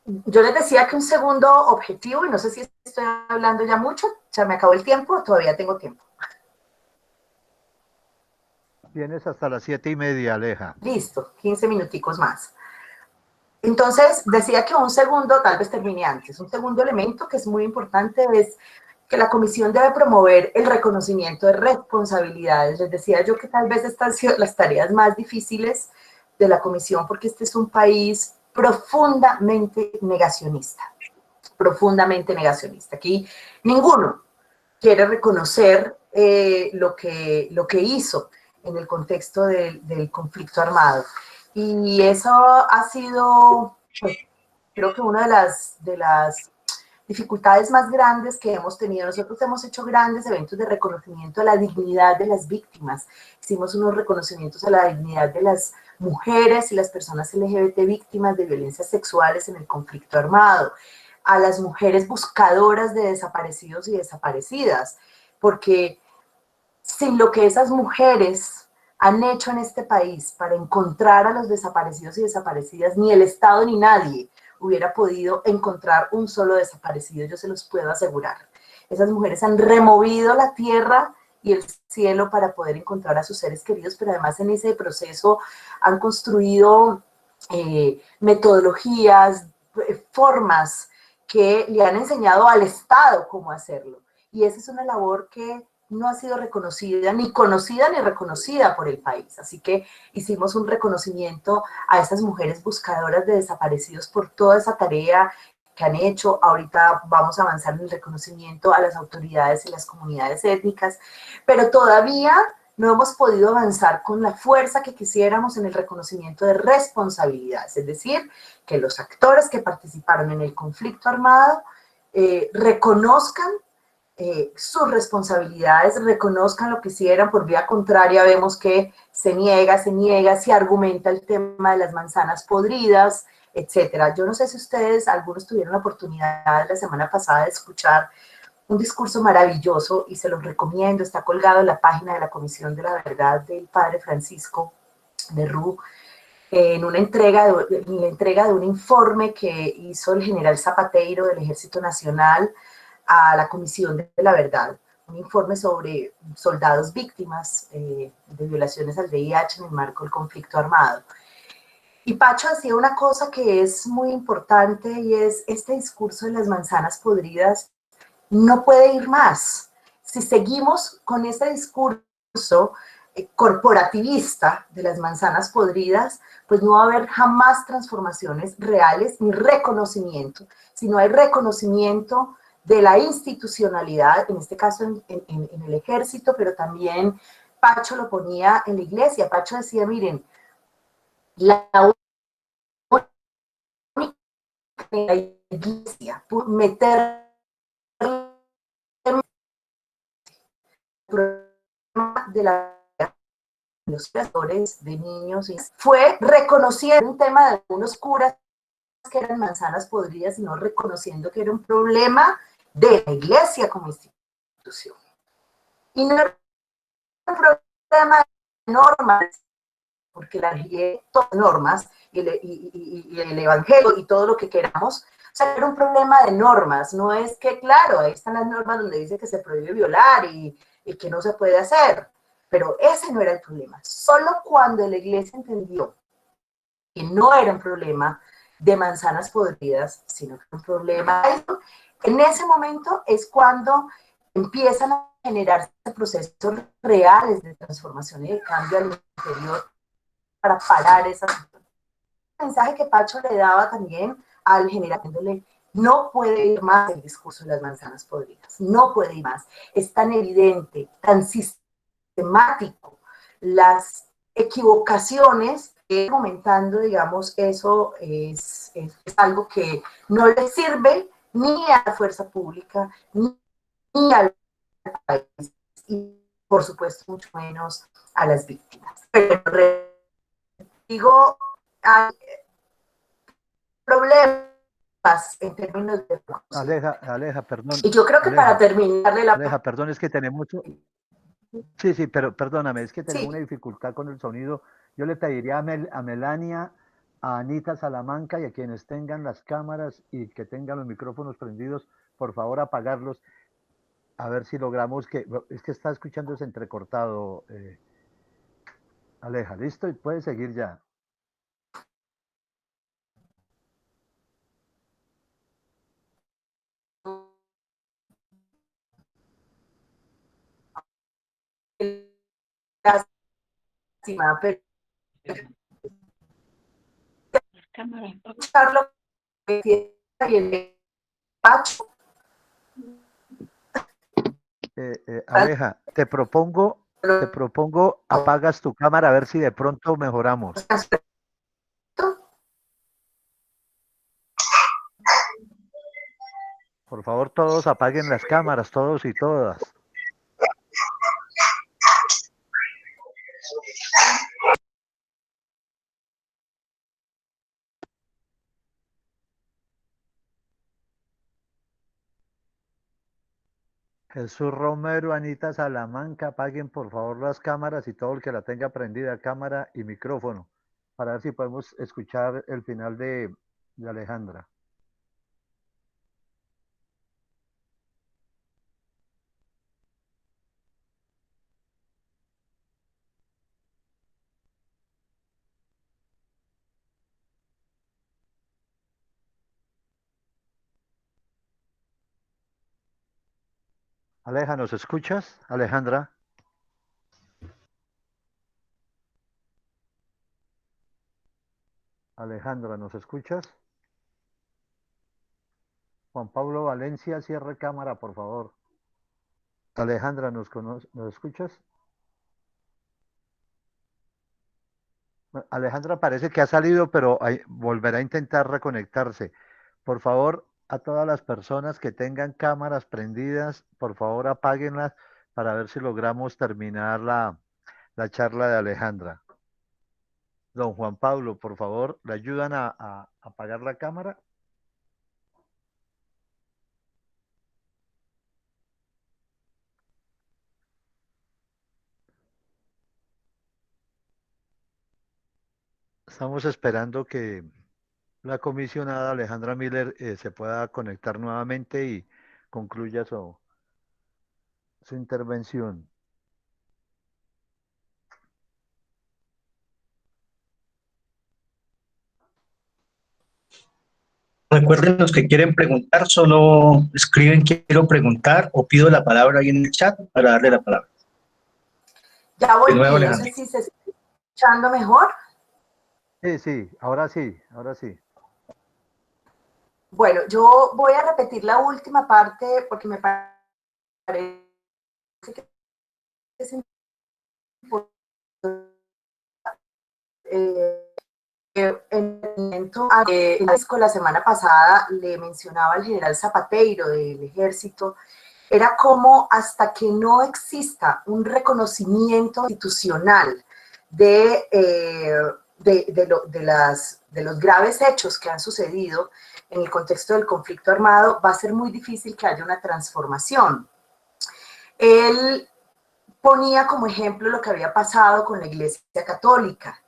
yo les decía que un segundo objetivo, y no sé si estoy hablando ya mucho, ya me acabó el tiempo, todavía tengo tiempo. Tienes hasta las 7:30, Aleja. Listo, 15 minuticos más. Entonces, decía que un segundo, tal vez termine antes, un segundo elemento que es muy importante es que la comisión debe promover el reconocimiento de responsabilidades. Les decía yo que tal vez estas han sido las tareas más difíciles de la comisión porque este es un país profundamente negacionista, profundamente negacionista. Aquí ninguno quiere reconocer lo que hizo en el contexto del conflicto armado. Y eso ha sido, pues, creo que una de las dificultades más grandes que hemos tenido. Nosotros hemos hecho grandes eventos de reconocimiento a la dignidad de las víctimas. Hicimos unos reconocimientos a la dignidad de las mujeres y las personas LGBT víctimas de violencias sexuales en el conflicto armado, a las mujeres buscadoras de desaparecidos y desaparecidas, porque sin lo que esas mujeres han hecho en este país para encontrar a los desaparecidos y desaparecidas, ni el Estado ni nadie hubiera podido encontrar un solo desaparecido, yo se los puedo asegurar. Esas mujeres han removido la tierra y el cielo para poder encontrar a sus seres queridos, pero además en ese proceso han construido metodologías, formas que le han enseñado al Estado cómo hacerlo. Y esa es una labor que no ha sido reconocida, ni conocida ni reconocida por el país. Así que hicimos un reconocimiento a esas mujeres buscadoras de desaparecidos por toda esa tarea que han hecho. Ahorita vamos a avanzar en el reconocimiento a las autoridades y las comunidades étnicas, pero todavía no hemos podido avanzar con la fuerza que quisiéramos en el reconocimiento de responsabilidades, es decir, que los actores que participaron en el conflicto armado reconozcan sus responsabilidades, reconozcan lo que hicieran. Por vía contraria vemos que se niega, se argumenta el tema de las manzanas podridas, etcétera. Yo no sé si ustedes, algunos tuvieron la oportunidad la semana pasada de escuchar un discurso maravilloso y se los recomiendo, está colgado en la página de la Comisión de la Verdad del Padre Francisco de Rú, en una entrega de un informe que hizo el general Zapateiro del Ejército Nacional a la Comisión de la Verdad, un informe sobre soldados víctimas de violaciones al VIH en el marco del conflicto armado. Y Pacho decía una cosa que es muy importante y es este discurso de las manzanas podridas no puede ir más. Si seguimos con ese discurso corporativista de las manzanas podridas, pues no va a haber jamás transformaciones reales ni reconocimiento. Si no hay reconocimiento de la institucionalidad, en este caso en el ejército, pero también Pacho lo ponía en la iglesia. Pacho decía, miren, la única la iglesia, meter de los creadores de niños fue reconociendo un tema de algunos curas que eran manzanas podridas, sino reconociendo que era un problema de la iglesia como institución. Y no era un problema de normas porque la religión, todas las normas y el evangelio y todo lo que queramos, o sea, era un problema de normas, no es que, claro, ahí están las normas donde dice que se prohíbe violar y que no se puede hacer, pero ese no era el problema. Solo cuando la iglesia entendió que no era un problema de manzanas podridas, sino que era un problema, en ese momento es cuando empiezan a generarse procesos reales de transformación y de cambio al interior para parar esa situación. El mensaje que Pacho le daba también al general, no puede ir más el discurso de las manzanas podridas, no puede ir más. Es tan evidente, tan sistemático, las equivocaciones que comentando, digamos, eso es algo que no le sirve ni a la fuerza pública, ni al país, y por supuesto mucho menos a las víctimas. Pero digo, hay problemas en términos de... Aleja, perdón. Y yo creo que para terminarle la... Aleja, perdón, es que tenemos... Sí, pero perdóname, es que tenemos Sí. una dificultad con el sonido. Yo le pediría a Melania, a Anita Salamanca y a quienes tengan las cámaras y que tengan los micrófonos prendidos, por favor apagarlos, a ver si logramos que... Es que está escuchándose entrecortado, Aleja, ¿listo? Y puede seguir ya. Lástima, pero Carlos y el Pacho. Aleja, te propongo, apagas tu cámara a ver si de pronto mejoramos. Por favor, todos apaguen las cámaras, todos y todas. Jesús Romero, Anita Salamanca, apaguen por favor las cámaras y todo el que la tenga prendida, cámara y micrófono, para ver si podemos escuchar el final de Alejandra. Aleja, ¿nos escuchas? Alejandra. Alejandra, ¿nos escuchas? Juan Pablo Valencia, cierre cámara, por favor. Alejandra, ¿nos escuchas? Alejandra parece que ha salido, pero volverá a intentar reconectarse. Por favor, a todas las personas que tengan cámaras prendidas, por favor apáguenlas para ver si logramos terminar la charla de Alejandra. Don Juan Pablo, por favor, ¿le ayudan a apagar la cámara? Estamos esperando que la comisionada Alejandra Miller se pueda conectar nuevamente y concluya su intervención. Recuerden, los que quieren preguntar, solo escriben quiero preguntar o pido la palabra ahí en el chat para darle la palabra. Ya voy, De nuevo, no Alejandra. sé si se está escuchando mejor. Sí, ahora sí. Bueno, yo voy a repetir la última parte porque me parece que es importante. En la semana pasada le mencionaba al general Zapateiro del Ejército, era como hasta que no exista un reconocimiento institucional de los graves hechos que han sucedido en el contexto del conflicto armado, va a ser muy difícil que haya una transformación. Él ponía como ejemplo lo que había pasado con la Iglesia Católica.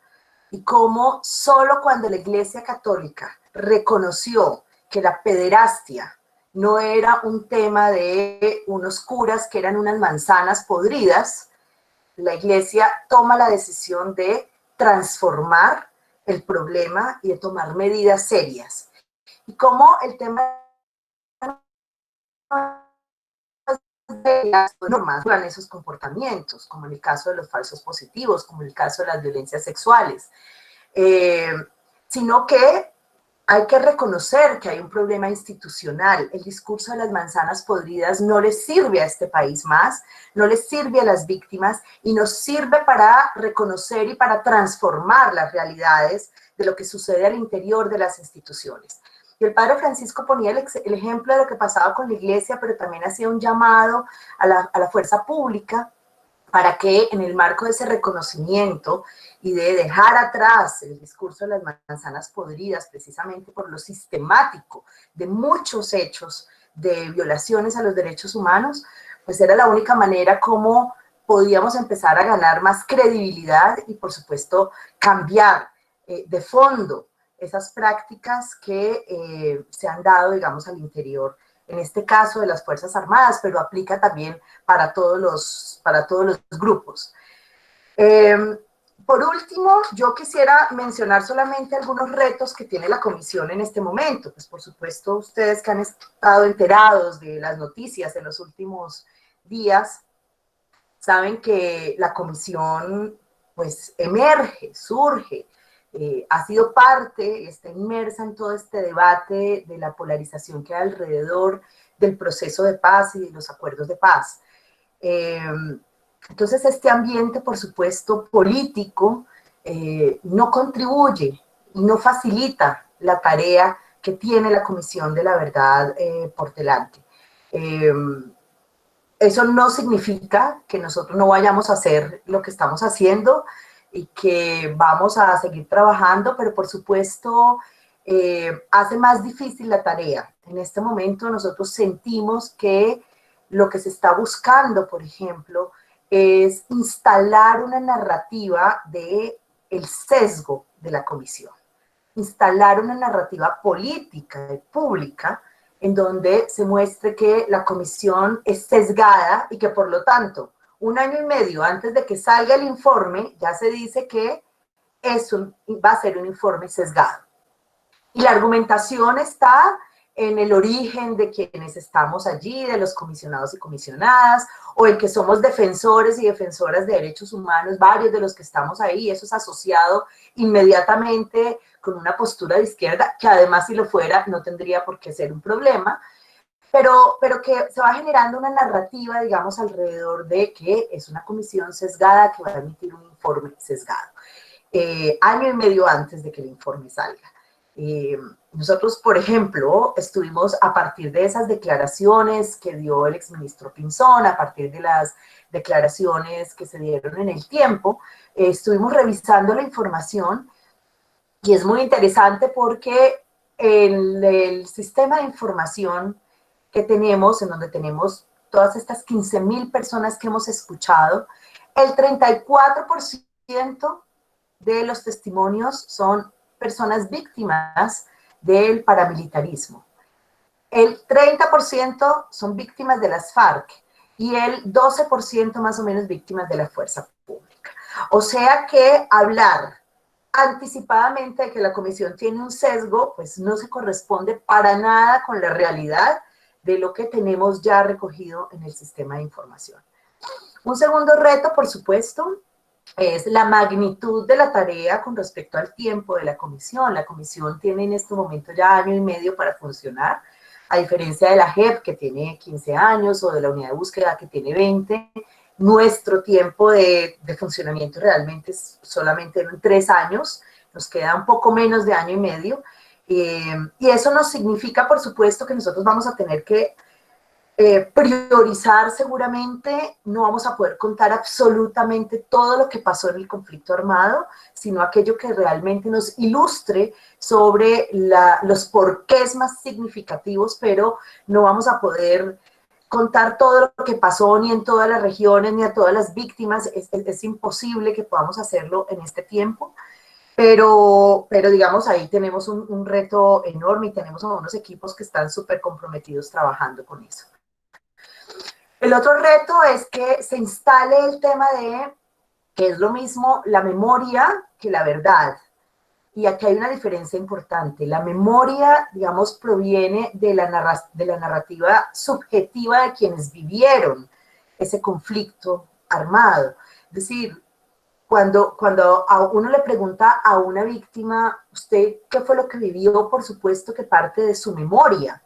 y cómo solo cuando la Iglesia Católica reconoció que la pederastia no era un tema de unos curas que eran unas manzanas podridas, la Iglesia toma la decisión de transformar el problema y de tomar medidas serias. Y cómo el tema de las normas van esos comportamientos, como en el caso de los falsos positivos, como en el caso de las violencias sexuales, sino que hay que reconocer que hay un problema institucional. El discurso de las manzanas podridas no les sirve a este país más, no les sirve a las víctimas y nos sirve para reconocer y para transformar las realidades de lo que sucede al interior de las instituciones. Y el padre Francisco ponía el ejemplo de lo que pasaba con la iglesia, pero también hacía un llamado a la fuerza pública para que en el marco de ese reconocimiento y de dejar atrás el discurso de las manzanas podridas, precisamente por lo sistemático de muchos hechos de violaciones a los derechos humanos, pues era la única manera como podíamos empezar a ganar más credibilidad y, por supuesto, cambiar de fondo esas prácticas que se han dado, digamos, al interior, en este caso de las Fuerzas Armadas, pero aplica también para todos los grupos. Por último, yo quisiera mencionar solamente algunos retos que tiene la comisión en este momento. Pues por supuesto, ustedes que han estado enterados de las noticias en los últimos días, saben que la comisión pues emerge, surge, ha sido parte, está inmersa en todo este debate de la polarización que hay alrededor del proceso de paz y de los acuerdos de paz. Entonces, este ambiente, por supuesto, político, no contribuye y no facilita la tarea que tiene la Comisión de la Verdad por delante. Eso no significa que nosotros no vayamos a hacer lo que estamos haciendo y que vamos a seguir trabajando, pero por supuesto hace más difícil la tarea. En este momento nosotros sentimos que lo que se está buscando, por ejemplo, es instalar una narrativa de el sesgo de la comisión, instalar una narrativa política y pública en donde se muestre que la comisión es sesgada y que por lo tanto, un año y medio antes de que salga el informe, ya se dice que va a ser un informe sesgado. Y la argumentación está en el origen de quienes estamos allí, de los comisionados y comisionadas, o en que somos defensores y defensoras de derechos humanos, varios de los que estamos ahí, eso es asociado inmediatamente con una postura de izquierda, que además si lo fuera no tendría por qué ser un problema, pero que se va generando una narrativa, digamos, alrededor de que es una comisión sesgada que va a emitir un informe sesgado, año y medio antes de que el informe salga. Nosotros, por ejemplo, estuvimos a partir de esas declaraciones que dio el exministro Pinzón, a partir de las declaraciones que se dieron en el tiempo, estuvimos revisando la información y es muy interesante porque en el sistema de información que tenemos, en donde tenemos todas estas 15,000 personas que hemos escuchado, el 34% de los testimonios son personas víctimas del paramilitarismo. El 30% son víctimas de las FARC y el 12% más o menos víctimas de la fuerza pública. O sea que hablar anticipadamente de que la comisión tiene un sesgo, pues no se corresponde para nada con la realidad de lo que tenemos ya recogido en el sistema de información. Un segundo reto, por supuesto, es la magnitud de la tarea con respecto al tiempo de la comisión. La comisión tiene en este momento ya año y medio para funcionar, a diferencia de la JEP, que tiene 15 años, o de la unidad de búsqueda, que tiene 20. Nuestro tiempo de funcionamiento realmente es solamente en 3 años, nos queda un poco menos de año y medio, y eso nos significa, por supuesto, que nosotros vamos a tener que priorizar seguramente. No vamos a poder contar absolutamente todo lo que pasó en el conflicto armado, sino aquello que realmente nos ilustre sobre los porqués más significativos, pero no vamos a poder contar todo lo que pasó ni en todas las regiones, ni a todas las víctimas. Es imposible que podamos hacerlo en este tiempo. Pero digamos, ahí tenemos un reto enorme y tenemos a unos equipos que están súper comprometidos trabajando con eso. El otro reto es que se instale el tema de que es lo mismo la memoria que la verdad. Y aquí hay una diferencia importante. La memoria, digamos, proviene de la narrativa subjetiva de quienes vivieron ese conflicto armado. Es decir, cuando a uno le pregunta a una víctima, ¿usted qué fue lo que vivió? Por supuesto que parte de su memoria,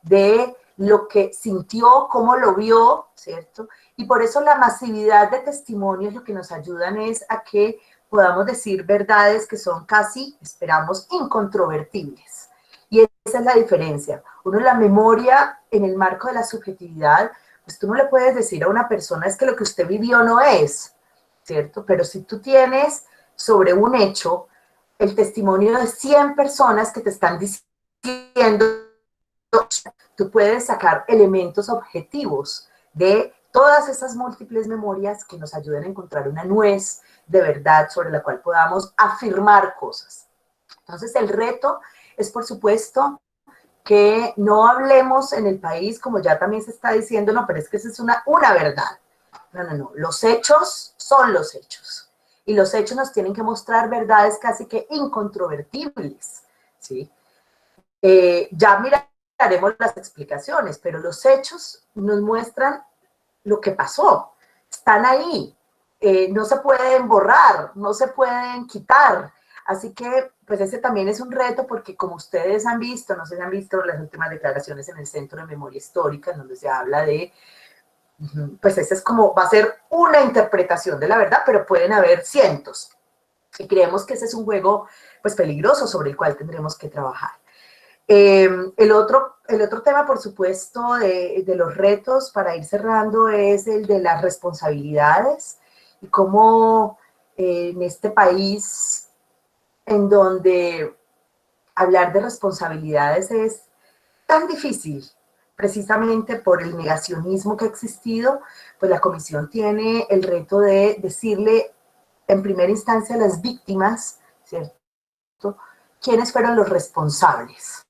de lo que sintió, cómo lo vio, ¿cierto? Y por eso la masividad de testimonios lo que nos ayudan es a que podamos decir verdades que son casi, esperamos, incontrovertibles. Y esa es la diferencia. Uno, la memoria en el marco de la subjetividad, pues tú no le puedes decir a una persona es que lo que usted vivió no es, ¿cierto? Pero si tú tienes sobre un hecho el testimonio de 100 personas que te están diciendo, tú puedes sacar elementos objetivos de todas esas múltiples memorias que nos ayuden a encontrar una nuez de verdad sobre la cual podamos afirmar cosas. Entonces, el reto es, por supuesto, que no hablemos en el país, como ya también se está diciendo, no, pero es que esa es una verdad. No. Los hechos son los hechos. Y los hechos nos tienen que mostrar verdades casi que incontrovertibles, ¿sí? Ya miraremos las explicaciones, pero los hechos nos muestran lo que pasó. Están ahí. No se pueden borrar, no se pueden quitar. Así que, pues ese también es un reto porque como ustedes han visto, no sé si han visto las últimas declaraciones en el Centro de Memoria Histórica, en donde se habla de, pues esa es como, va a ser una interpretación de la verdad, pero pueden haber cientos. Y creemos que ese es un juego, pues peligroso sobre el cual tendremos que trabajar. El otro tema, por supuesto, de los retos para ir cerrando es el de las responsabilidades y cómo en este país en donde hablar de responsabilidades es tan difícil, precisamente por el negacionismo que ha existido, pues la comisión tiene el reto de decirle en primera instancia a las víctimas, ¿cierto?, quiénes fueron los responsables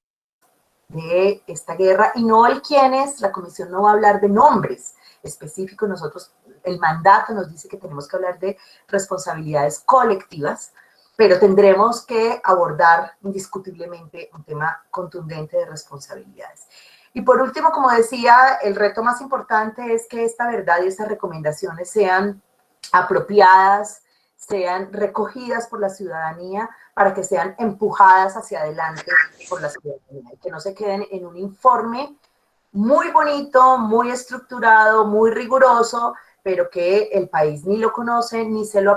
de esta guerra y no el quiénes. La comisión no va a hablar de nombres específicos. Nosotros, el mandato nos dice que tenemos que hablar de responsabilidades colectivas, pero tendremos que abordar indiscutiblemente un tema contundente de responsabilidades. Y por último, como decía, el reto más importante es que esta verdad y estas recomendaciones sean apropiadas, sean recogidas por la ciudadanía para que sean empujadas hacia adelante por la ciudadanía, y que no se queden en un informe muy bonito, muy estructurado, muy riguroso, pero que el país ni lo conoce, ni se lo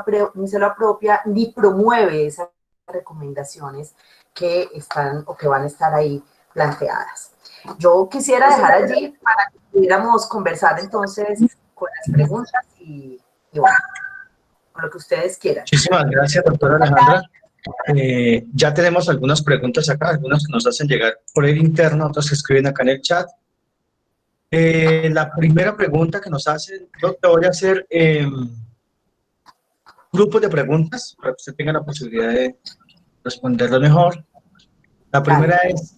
apropia, ni promueve esas recomendaciones que están o que van a estar ahí planteadas. Yo quisiera dejar allí para que pudiéramos conversar entonces con las preguntas y bueno, con lo que ustedes quieran. Muchísimas gracias, doctora Alejandra. Ya tenemos algunas preguntas acá, algunas que nos hacen llegar por el interno, otras que escriben acá en el chat. La primera pregunta que nos hacen, yo te voy a hacer grupos de preguntas para que usted tenga la posibilidad de responderlo mejor. La primera es,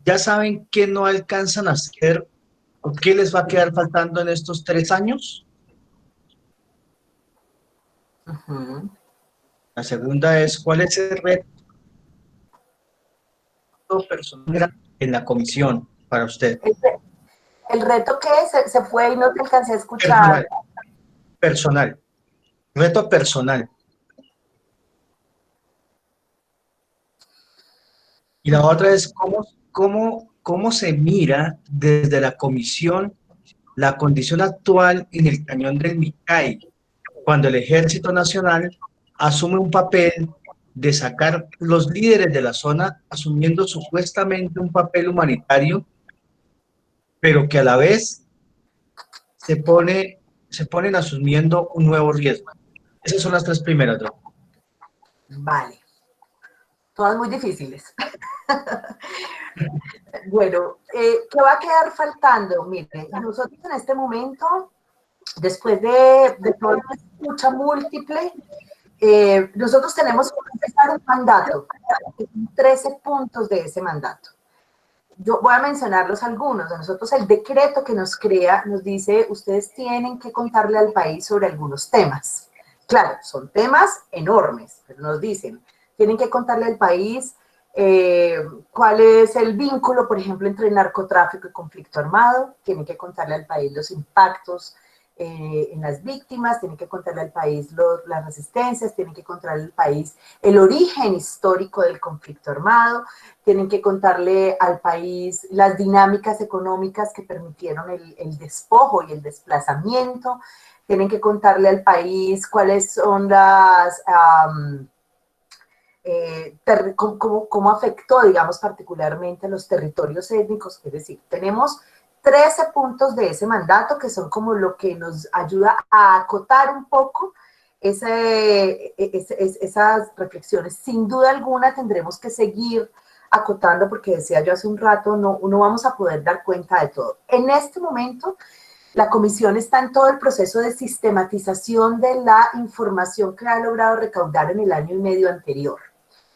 ¿ya saben qué no alcanzan a hacer o qué les va a quedar faltando en estos 3 años? La segunda es, ¿cuál es el reto personal en la comisión para usted? El reto que se fue y no te alcancé a escuchar. Personal. Reto personal. Y la otra es, ¿cómo se mira desde la comisión la condición actual en el cañón del Micay, cuando el Ejército Nacional asume un papel de sacar los líderes de la zona, asumiendo supuestamente un papel humanitario, pero que a la vez se ponen asumiendo un nuevo riesgo? Esas son las 3 primeras, ¿no? Vale. Todas muy difíciles. Bueno, ¿qué va a quedar faltando? Miren, nosotros en este momento, después de toda una escucha múltiple, nosotros tenemos que empezar un mandato, 13 puntos de ese mandato. Yo voy a mencionarlos algunos. A nosotros el decreto que nos crea nos dice, ustedes tienen que contarle al país sobre algunos temas. Claro, son temas enormes, pero nos dicen, tienen que contarle al país cuál es el vínculo, por ejemplo, entre narcotráfico y conflicto armado, tienen que contarle al país los impactos en las víctimas, tienen que contarle al país las resistencias, tienen que contarle al país el origen histórico del conflicto armado, tienen que contarle al país las dinámicas económicas que permitieron el despojo y el desplazamiento, tienen que contarle al país cuáles son las... cómo afectó, digamos, particularmente a los territorios étnicos, es decir, tenemos 13 puntos de ese mandato que son como lo que nos ayuda a acotar un poco esas reflexiones. Sin duda alguna tendremos que seguir acotando porque decía yo hace un rato, no vamos a poder dar cuenta de todo. En este momento, la comisión está en todo el proceso de sistematización de la información que ha logrado recaudar en el año y medio anterior.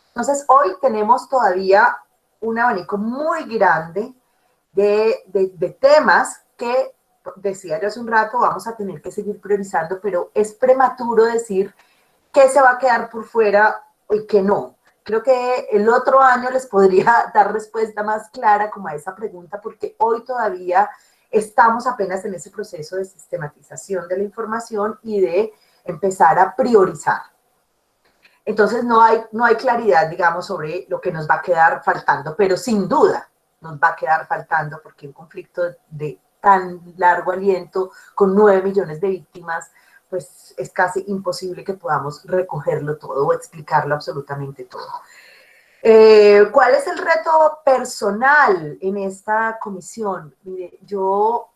Entonces, hoy tenemos todavía un abanico muy grande de temas que, decía yo hace un rato, vamos a tener que seguir priorizando, pero es prematuro decir qué se va a quedar por fuera y qué no. Creo que el otro año les podría dar respuesta más clara como a esa pregunta, porque hoy todavía estamos apenas en ese proceso de sistematización de la información y de empezar a priorizar. Entonces no hay claridad, digamos, sobre lo que nos va a quedar faltando, pero sin duda nos va a quedar faltando porque un conflicto de tan largo aliento, con 9 millones de víctimas, pues es casi imposible que podamos recogerlo todo o explicarlo absolutamente todo. ¿Cuál es el reto personal en esta comisión? Mire, yo,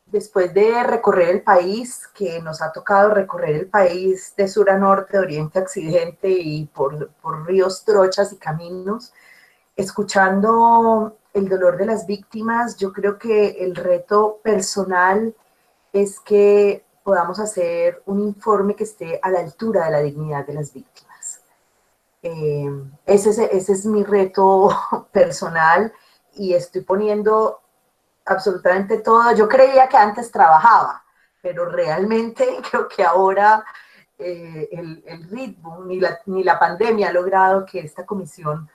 después de recorrer el país, que nos ha tocado recorrer el país de sur a norte, de oriente a occidente y por ríos, trochas y caminos, escuchando el dolor de las víctimas, yo creo que el reto personal es que podamos hacer un informe que esté a la altura de la dignidad de las víctimas. Ese es mi reto personal y estoy poniendo absolutamente todo. Yo creía que antes trabajaba, pero realmente creo que ahora el ritmo ni la pandemia ha logrado que esta comisión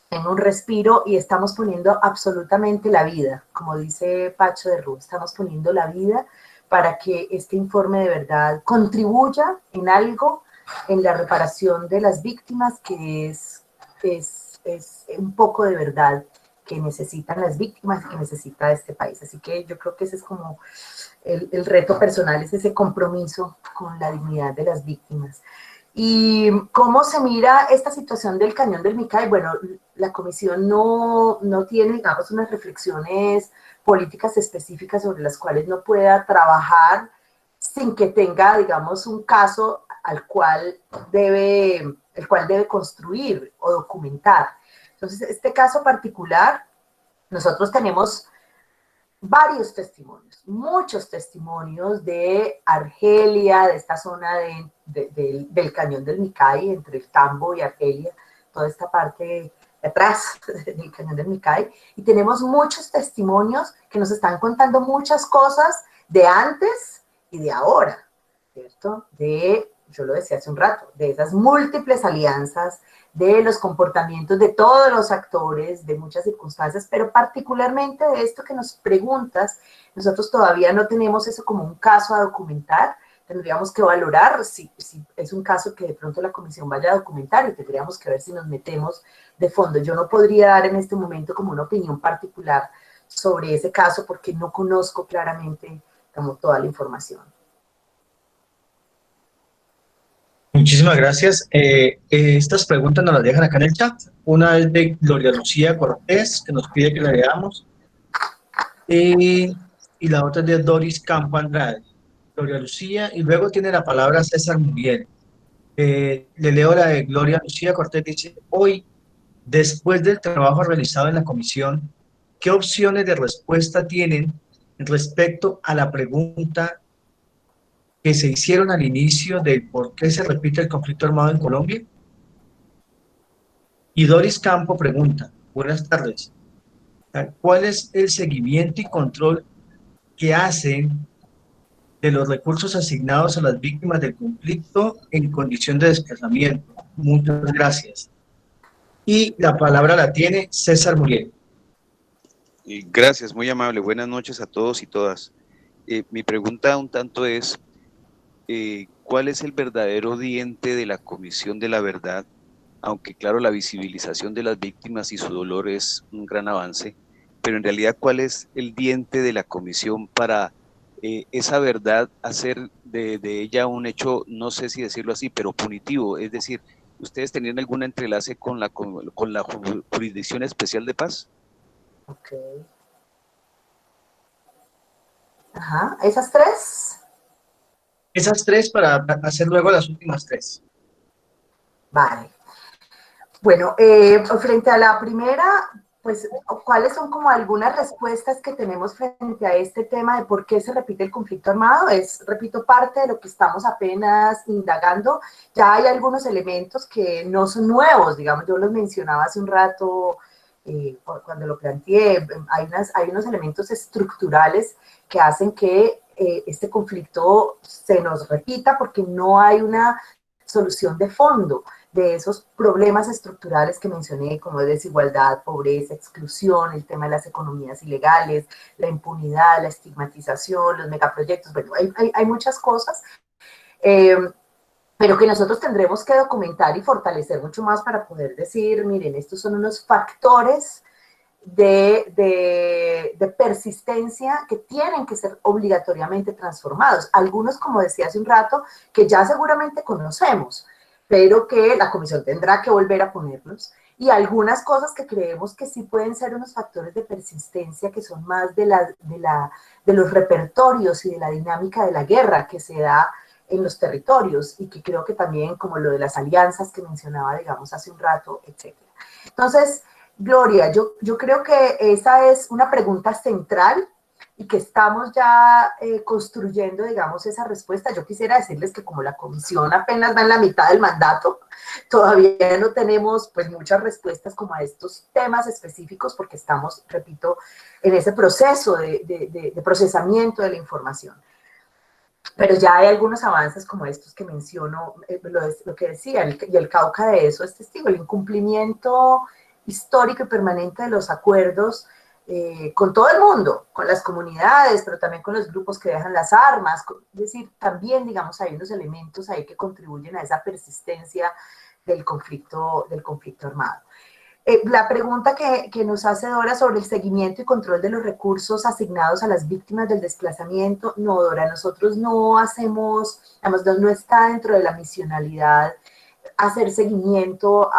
tenga un respiro y estamos poniendo absolutamente la vida, como dice Pacho de Rú, estamos poniendo la vida para que este informe de verdad contribuya en algo en la reparación de las víctimas, que es un poco de verdad que necesitan las víctimas, que necesita este país. Así que yo creo que ese es como el reto personal, es ese compromiso con la dignidad de las víctimas. ¿Y cómo se mira esta situación del Cañón del Micay? Bueno, la comisión no tiene, digamos, unas reflexiones políticas específicas sobre las cuales no pueda trabajar sin que tenga, digamos, un caso el cual debe construir o documentar. Entonces, este caso particular, nosotros tenemos varios testimonios, muchos testimonios de Argelia, de esta zona del Cañón del Micay, entre el Tambo y Argelia, toda esta parte de atrás del Cañón del Micay, y tenemos muchos testimonios que nos están contando muchas cosas de antes y de ahora, ¿cierto? Yo lo decía hace un rato, de esas múltiples alianzas, de los comportamientos de todos los actores, de muchas circunstancias, pero particularmente de esto que nos preguntas, nosotros todavía no tenemos eso como un caso a documentar, tendríamos que valorar si es un caso que de pronto la comisión vaya a documentar y tendríamos que ver si nos metemos de fondo. Yo no podría dar en este momento como una opinión particular sobre ese caso porque no conozco claramente como toda la información. Muchísimas gracias. Estas preguntas nos las dejan acá en el chat. Una es de Gloria Lucía Cortés, que nos pide que la leamos. Y la otra es de Doris Campo Andrade. Gloria Lucía, y luego tiene la palabra César Muriel. Le leo la de Gloria Lucía Cortés, dice: hoy, después del trabajo realizado en la comisión, ¿qué opciones de respuesta tienen respecto a la pregunta que se hicieron al inicio de por qué se repite el conflicto armado en Colombia? Y Doris Campo pregunta, buenas tardes, ¿cuál es el seguimiento y control que hacen de los recursos asignados a las víctimas del conflicto en condición de desplazamiento? Muchas gracias. Y la palabra la tiene César Muriel. Gracias, muy amable. Buenas noches a todos y todas. Mi pregunta un tanto es, ¿cuál es el verdadero diente de la Comisión de la Verdad? Aunque claro, la visibilización de las víctimas y su dolor es un gran avance, pero en realidad, ¿cuál es el diente de la Comisión para esa verdad hacer de ella un hecho, no sé si decirlo así, pero punitivo? Es decir, ¿ustedes tenían algún entrelace con la Jurisdicción Especial de Paz? Ok. Ajá, ¿esas tres? Esas tres para hacer luego las últimas tres. Vale. Bueno, frente a la primera, pues, ¿cuáles son como algunas respuestas que tenemos frente a este tema de por qué se repite el conflicto armado? Es, repito, parte de lo que estamos apenas indagando. Ya hay algunos elementos que no son nuevos, digamos, yo los mencionaba hace un rato cuando lo planteé. Hay unos elementos estructurales que hacen que este conflicto se nos repita porque no hay una solución de fondo de esos problemas estructurales que mencioné, como desigualdad, pobreza, exclusión, el tema de las economías ilegales, la impunidad, la estigmatización, los megaproyectos. Bueno, hay muchas cosas, pero que nosotros tendremos que documentar y fortalecer mucho más para poder decir, miren, estos son unos factores de persistencia que tienen que ser obligatoriamente transformados. Algunos, como decía hace un rato, que ya seguramente conocemos, pero que la comisión tendrá que volver a ponerlos, y algunas cosas que creemos que sí pueden ser unos factores de persistencia que son más de los repertorios y de la dinámica de la guerra que se da en los territorios, y que creo que también, como lo de las alianzas que mencionaba, digamos, hace un rato, etc. Entonces, Gloria, yo creo que esa es una pregunta central y que estamos ya construyendo, digamos, esa respuesta. Yo quisiera decirles que como la comisión apenas va en la mitad del mandato, todavía no tenemos pues muchas respuestas como a estos temas específicos porque estamos, repito, en ese proceso de procesamiento de la información. Pero ya hay algunos avances como estos que menciono, lo que decía, y el Cauca de eso es testigo, el incumplimiento histórico y permanente de los acuerdos con todo el mundo, con las comunidades, pero también con los grupos que dejan las armas. Es decir, también, digamos, hay unos elementos ahí que contribuyen a esa persistencia del conflicto armado. La pregunta que nos hace Dora sobre el seguimiento y control de los recursos asignados a las víctimas del desplazamiento, no, Dora, nosotros no hacemos, digamos, no está dentro de la misionalidad hacer seguimiento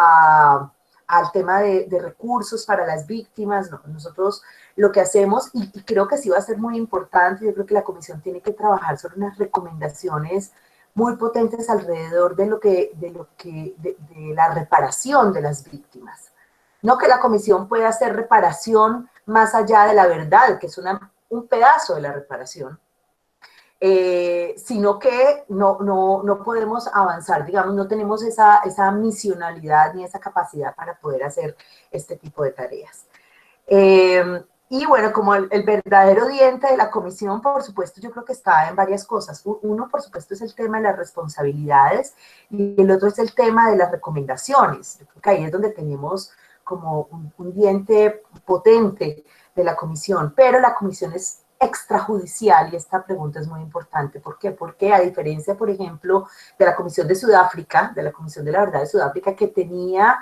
al tema de recursos para las víctimas. No, nosotros lo que hacemos, y creo que sí va a ser muy importante, yo creo que la comisión tiene que trabajar sobre unas recomendaciones muy potentes alrededor de la reparación de las víctimas. No que la comisión pueda hacer reparación más allá de la verdad, que es un pedazo de la reparación, sino que no podemos avanzar, digamos, no tenemos esa misionalidad ni esa capacidad para poder hacer este tipo de tareas. Y bueno, como el verdadero diente de la comisión, por supuesto, yo creo que está en varias cosas. Uno, por supuesto, es el tema de las responsabilidades y el otro es el tema de las recomendaciones. Yo creo que ahí es donde tenemos como un diente potente de la comisión, pero la comisión es extrajudicial y esta pregunta es muy importante. ¿Por qué? Porque a diferencia, por ejemplo, de la Comisión de Sudáfrica, de la Comisión de la Verdad de Sudáfrica, que tenía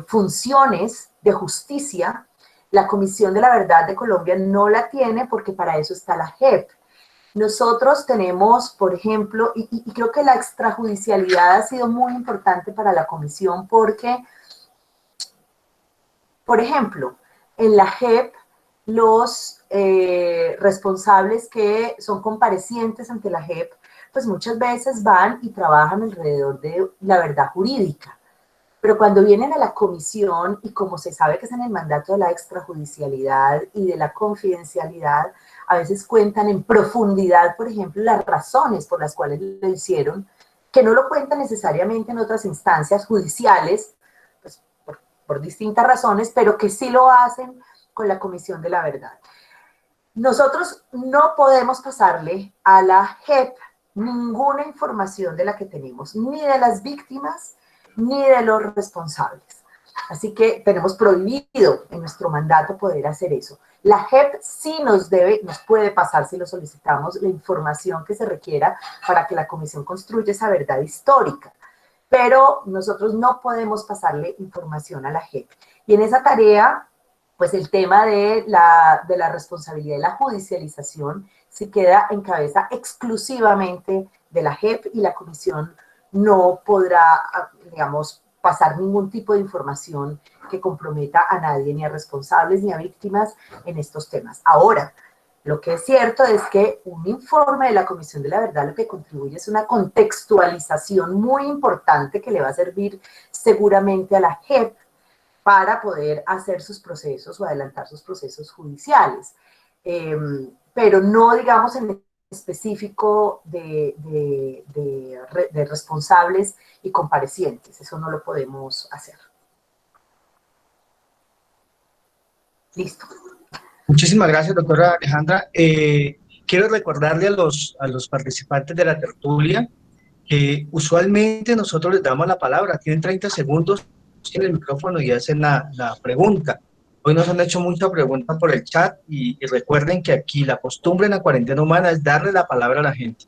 funciones de justicia, la Comisión de la Verdad de Colombia no la tiene porque para eso está la JEP. Nosotros tenemos, por ejemplo, y creo que la extrajudicialidad ha sido muy importante para la comisión porque, por ejemplo, en la JEP, los responsables que son comparecientes ante la JEP, pues muchas veces van y trabajan alrededor de la verdad jurídica. Pero cuando vienen a la comisión, y como se sabe que es en el mandato de la extrajudicialidad y de la confidencialidad, a veces cuentan en profundidad, por ejemplo, las razones por las cuales lo hicieron, que no lo cuentan necesariamente en otras instancias judiciales, pues, por distintas razones, pero que sí lo hacen con la Comisión de la Verdad. Nosotros no podemos pasarle a la JEP ninguna información de la que tenemos, ni de las víctimas, ni de los responsables. Así que tenemos prohibido en nuestro mandato poder hacer eso. La JEP sí nos puede pasar, si lo solicitamos, la información que se requiera para que la comisión construya esa verdad histórica. Pero nosotros no podemos pasarle información a la JEP. Y en esa tarea, pues el tema de la responsabilidad de la judicialización se queda en cabeza exclusivamente de la JEP y la comisión no podrá, digamos, pasar ningún tipo de información que comprometa a nadie, ni a responsables ni a víctimas en estos temas. Ahora, lo que es cierto es que un informe de la Comisión de la Verdad lo que contribuye es una contextualización muy importante que le va a servir seguramente a la JEP para poder hacer sus procesos o adelantar sus procesos judiciales. Pero no, digamos, en específico de responsables y comparecientes. Eso no lo podemos hacer. Listo. Muchísimas gracias, doctora Alejandra. Quiero recordarle a los participantes de la tertulia que usualmente nosotros les damos la palabra. Tienen 30 segundos en el micrófono y hacen la pregunta. Hoy nos han hecho muchas preguntas por el chat y recuerden que aquí la costumbre en la cuarentena humana es darle la palabra a la gente.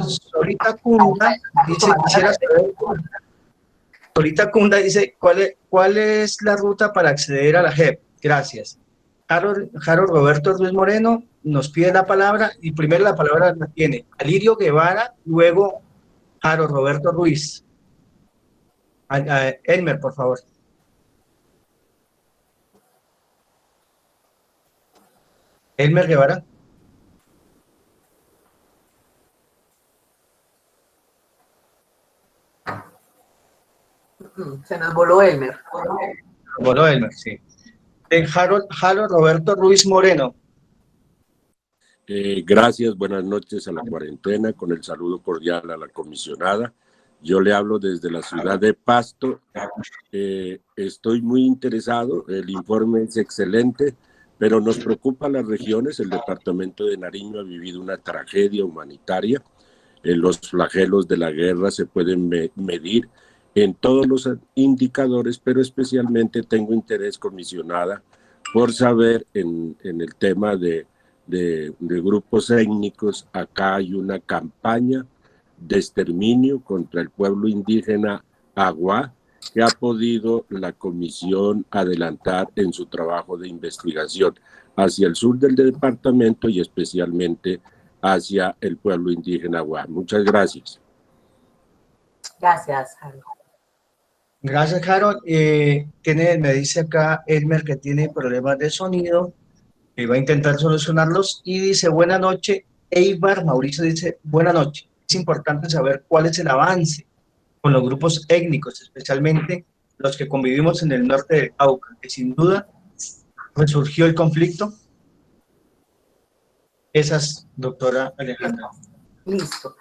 Solita Kunda dice, quisiera saber, Solita Kunda dice, ¿cuál es la ruta para acceder a la JEP? Gracias. Harold Roberto Ruiz Moreno nos pide la palabra y primero la palabra la tiene Alirio Guevara, luego Harold Roberto Ruiz. Elmer, por favor. Elmer Guevara. Se nos voló Elmer. Voló Elmer, sí. Harold Roberto Ruiz Moreno. Gracias, buenas noches a la cuarentena, con el saludo cordial a la comisionada. Yo le hablo desde la ciudad de Pasto. Estoy muy interesado, el informe es excelente, pero nos preocupa las regiones. El departamento de Nariño ha vivido una tragedia humanitaria. Los flagelos de la guerra se pueden medir en todos los indicadores, pero especialmente tengo interés, comisionada, por saber en el tema de grupos étnicos. Acá hay una campaña de exterminio contra el pueblo indígena Agua, que ha podido la comisión adelantar en su trabajo de investigación hacia el sur del departamento y especialmente hacia el pueblo indígena Agua. Muchas gracias. Gracias, Harold. Gracias, Harold. Me dice acá Elmer que tiene problemas de sonido, que va a intentar solucionarlos y dice, buena noche. Eibar Mauricio dice, buena noche. Es importante saber cuál es el avance con los grupos étnicos, especialmente los que convivimos en el norte del Cauca, que sin duda resurgió el conflicto. Esas, doctora Alejandra. Listo.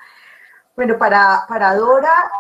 Bueno, para Dora,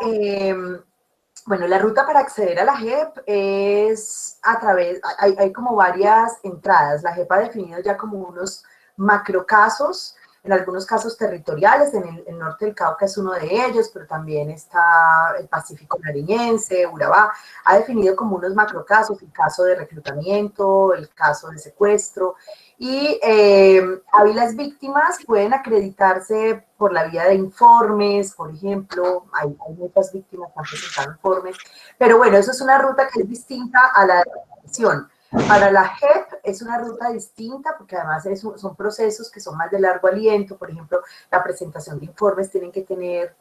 bueno, la ruta para acceder a la JEP es a través, hay como varias entradas. La JEP ha definido ya como unos macrocasos, en algunos casos territoriales, en el norte del Cauca es uno de ellos, pero también está el Pacífico nariñense, Urabá, ha definido como unos macrocasos, el caso de reclutamiento, el caso de secuestro, y ahí las víctimas pueden acreditarse por la vía de informes, por ejemplo, hay muchas víctimas que han presentado informes, pero bueno, eso es una ruta que es distinta a la detención. Para la JEP es una ruta distinta porque además son procesos que son más de largo aliento. Por ejemplo, la presentación de informes tienen que tener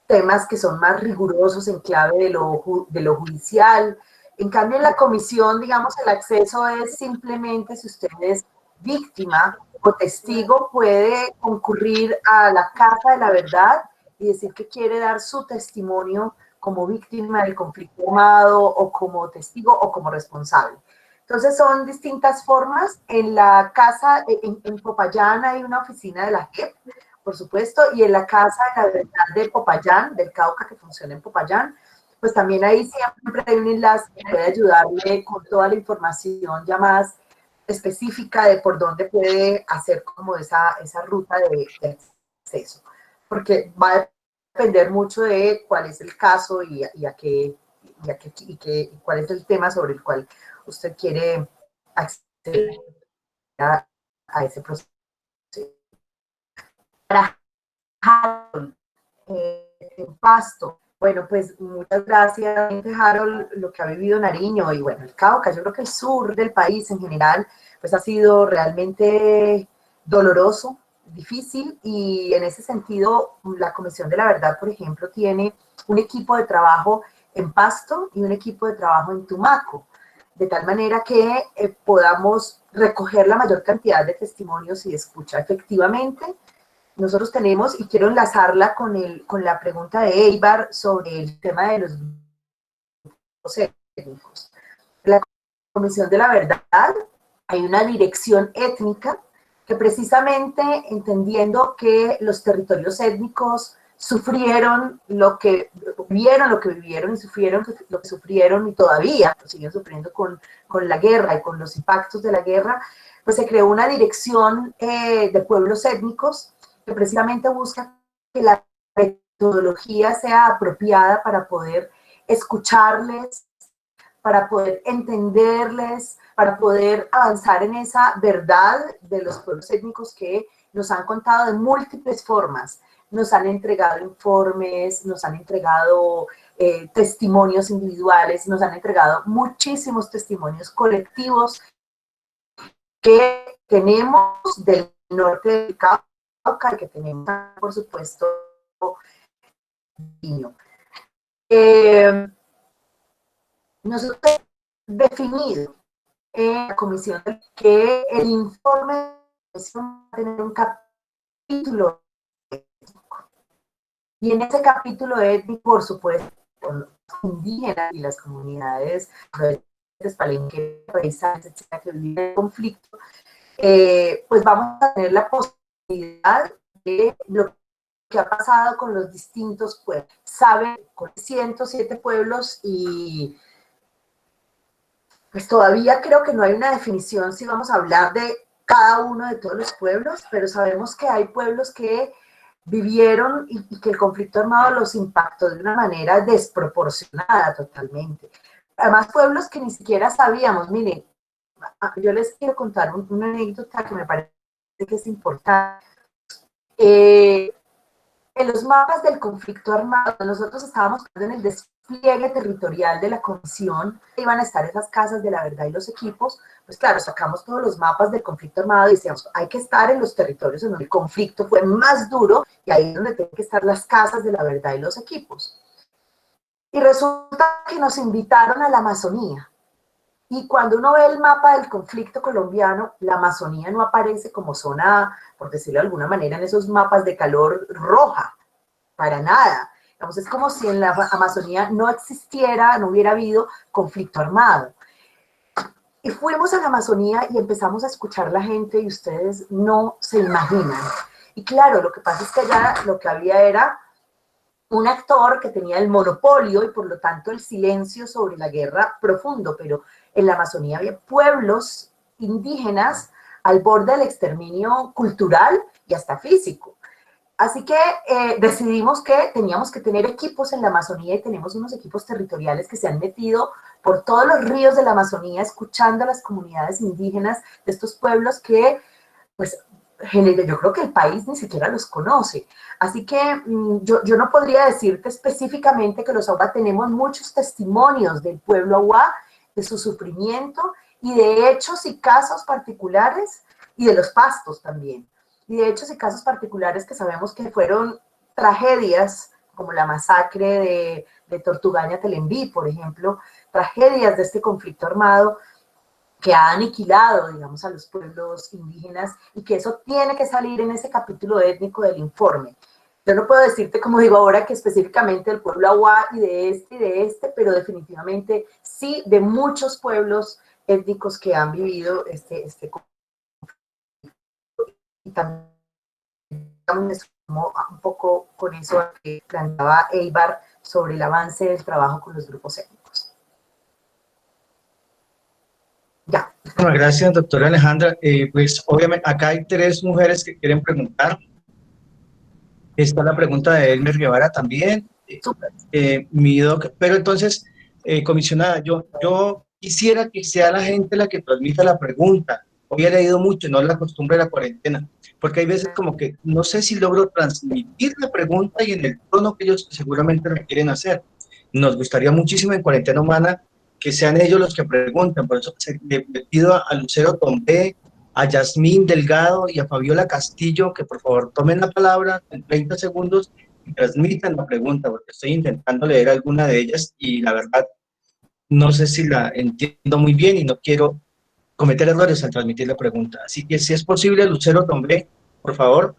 temas que son más rigurosos en clave de lo judicial. En cambio, en la comisión, digamos, el acceso es simplemente si usted es víctima o testigo, puede concurrir a la Casa de la Verdad y decir que quiere dar su testimonio como víctima del conflicto armado o como testigo o como responsable. Entonces son distintas formas. En la casa, en Popayán hay una oficina de la JEP, por supuesto, y en la Casa de la Verdad de Popayán, del Cauca, que funciona en Popayán, pues también ahí siempre hay un enlace que puede ayudarle con toda la información ya más específica de por dónde puede hacer como esa ruta de acceso. Porque va a depender mucho de cuál es el caso y cuál es el tema sobre el cual usted quiere acceder a ese proceso. Para Harold, en Pasto, bueno, pues muchas gracias, Harold, lo que ha vivido Nariño y bueno, el Cauca, yo creo que el sur del país en general, pues ha sido realmente doloroso, difícil, y en ese sentido, la Comisión de la Verdad, por ejemplo, tiene un equipo de trabajo en Pasto y un equipo de trabajo en Tumaco, de tal manera que podamos recoger la mayor cantidad de testimonios y de escucha. Efectivamente, nosotros tenemos, y quiero enlazarla con la pregunta de Eibar sobre el tema de los grupos étnicos. La Comisión de la Verdad, hay una dirección étnica que precisamente entendiendo que los territorios étnicos sufrieron lo que vivieron y sufrieron lo que sufrieron y todavía lo siguen sufriendo con la guerra y con los impactos de la guerra, pues se creó una dirección de pueblos étnicos que precisamente busca que la metodología sea apropiada para poder escucharles, para poder entenderles, para poder avanzar en esa verdad de los pueblos étnicos que nos han contado de múltiples formas. Nos han entregado informes, nos han entregado testimonios individuales, nos han entregado muchísimos testimonios colectivos que tenemos del norte del Cauca, que tenemos, por supuesto, niño. Nosotros hemos definido en la comisión que el informe va a tener un capítulo étnico. Y en ese capítulo étnico, por supuesto, con los indígenas y las comunidades palenqueras, paisanas, etcétera, que viven en conflicto, pues vamos a tener la posibilidad de lo que ha pasado con los distintos pueblos. Saben, con 107 pueblos y pues todavía creo que no hay una definición si vamos a hablar de cada uno de todos los pueblos, pero sabemos que hay pueblos que vivieron y que el conflicto armado los impactó de una manera desproporcionada totalmente. Además, pueblos que ni siquiera sabíamos, miren, yo les quiero contar una anécdota que me parece que es importante. En los mapas del conflicto armado, nosotros estábamos en el despliegue territorial de la comisión, iban a estar esas casas de la verdad y los equipos, pues claro, sacamos todos los mapas del conflicto armado y decíamos, hay que estar en los territorios en donde el conflicto fue más duro y ahí es donde tienen que estar las casas de la verdad y los equipos. Y resulta que nos invitaron a la Amazonía. Y cuando uno ve el mapa del conflicto colombiano, la Amazonía no aparece como zona, por decirlo de alguna manera, en esos mapas de calor roja, para nada. Digamos, es como si en la Amazonía no existiera, no hubiera habido conflicto armado. Y fuimos a la Amazonía y empezamos a escuchar a la gente y ustedes no se imaginan. Y claro, lo que pasa es que allá lo que había era un actor que tenía el monopolio y por lo tanto el silencio sobre la guerra profundo, pero en la Amazonía había pueblos indígenas al borde del exterminio cultural y hasta físico. Así que decidimos que teníamos que tener equipos en la Amazonía y tenemos unos equipos territoriales que se han metido por todos los ríos de la Amazonía escuchando a las comunidades indígenas de estos pueblos que, pues, yo creo que el país ni siquiera los conoce. Así que yo no podría decirte específicamente que los Aguá tenemos muchos testimonios del pueblo Aguá, de su sufrimiento y de hechos y casos particulares y de los pastos también. Y de hechos y casos particulares que sabemos que fueron tragedias, como la masacre de Tortugaña Telembí, por ejemplo, tragedias de este conflicto armado que ha aniquilado, digamos, a los pueblos indígenas y que eso tiene que salir en ese capítulo étnico del informe. Yo no puedo decirte, como digo ahora, que específicamente del pueblo Aguá y de este, pero definitivamente sí de muchos pueblos étnicos que han vivido este y también me sumo un poco con eso que planteaba Eibar sobre el avance del trabajo con los grupos étnicos. Ya. Bueno, gracias, doctora Alejandra. Pues obviamente acá hay 3 mujeres que quieren preguntar. Está la pregunta de Elmer Guevara también. Pero entonces, comisionada, yo quisiera que sea la gente la que transmita la pregunta. Hoy he leído mucho, no es la costumbre de la cuarentena, porque hay veces como que no sé si logro transmitir la pregunta y en el tono que ellos seguramente me quieren hacer. Nos gustaría muchísimo en Cuarentena Humana que sean ellos los que pregunten, por eso le pido a Lucero Tombé, a Yasmín Delgado y a Fabiola Castillo que por favor tomen la palabra en 30 segundos y transmitan la pregunta, porque estoy intentando leer alguna de ellas y la verdad no sé si la entiendo muy bien y no quiero cometer errores al transmitir la pregunta. Así que si es posible, Lucero Tombé, por favor.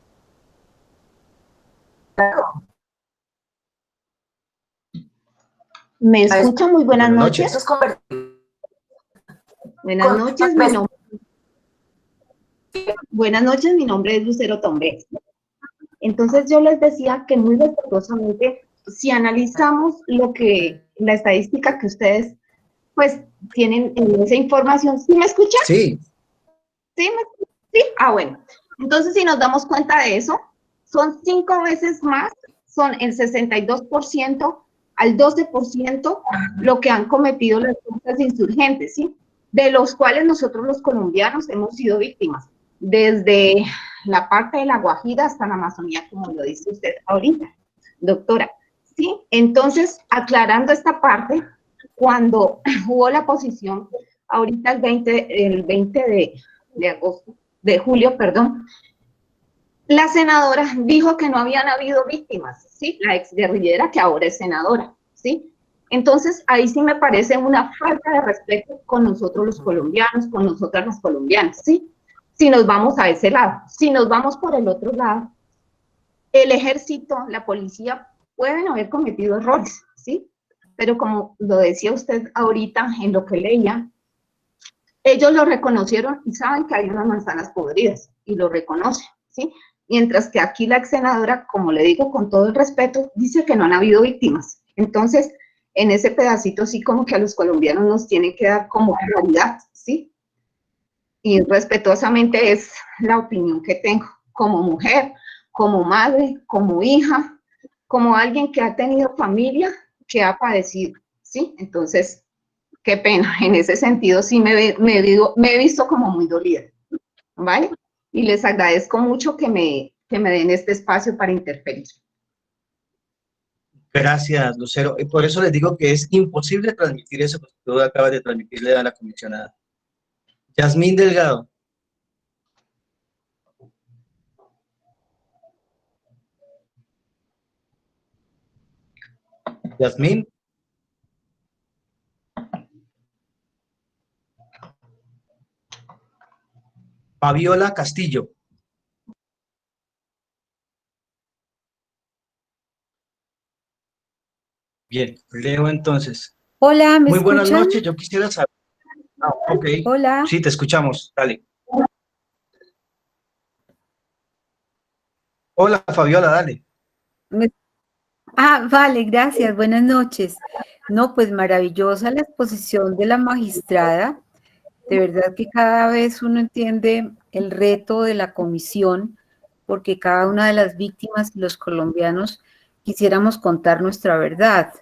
¿Me escuchan? Muy buenas noches. Buenas noches, mi nombre es Lucero Tombé. Entonces yo les decía que muy respetuosamente, si analizamos la estadística que ustedes pues tienen en esa información, ¿sí me escuchan? Sí. ¿Sí? Ah, bueno. Entonces si nos damos cuenta de eso, son 5 veces más, son el 62% al 12% lo que han cometido las fuerzas insurgentes, ¿sí? De los cuales nosotros los colombianos hemos sido víctimas, desde la parte de La Guajira hasta la Amazonía, como lo dice usted ahorita, doctora, ¿sí? Entonces, aclarando esta parte, cuando hubo la posición, ahorita el 20 de julio, perdón, la senadora dijo que no habían habido víctimas, ¿sí? La exguerrillera que ahora es senadora, ¿sí? Entonces, ahí sí me parece una falta de respeto con nosotros los colombianos, con nosotras las colombianas, ¿sí? Si nos vamos a ese lado. Si nos vamos por el otro lado, el ejército, la policía pueden haber cometido errores, ¿sí? Pero como lo decía usted ahorita en lo que leía, ellos lo reconocieron y saben que hay unas manzanas podridas y lo reconocen, ¿sí? Mientras que aquí la ex senadora, como le digo con todo el respeto, dice que no han habido víctimas. Entonces, en ese pedacito sí como que a los colombianos nos tiene que dar como claridad, ¿sí? Y respetuosamente es la opinión que tengo como mujer, como madre, como hija, como alguien que ha tenido familia, que ha padecido, ¿sí? Entonces, qué pena, en ese sentido sí me he visto como muy dolida, ¿vale? Y les agradezco mucho que me den este espacio para interferir. Gracias, Lucero. Y por eso les digo que es imposible transmitir eso que tú acabas de transmitirle a la comisionada. Yasmín Delgado. Yasmín. Fabiola Castillo. Bien, leo entonces. Hola, ¿me Muy buenas escuchan? noches, yo quisiera saber. Ok. Hola. Sí, te escuchamos, dale. Hola, Fabiola, dale. Vale, gracias, buenas noches. No, pues maravillosa la exposición de la magistrada. De verdad que cada vez uno entiende el reto de la comisión, porque cada una de las víctimas, los colombianos, quisiéramos contar nuestra verdad,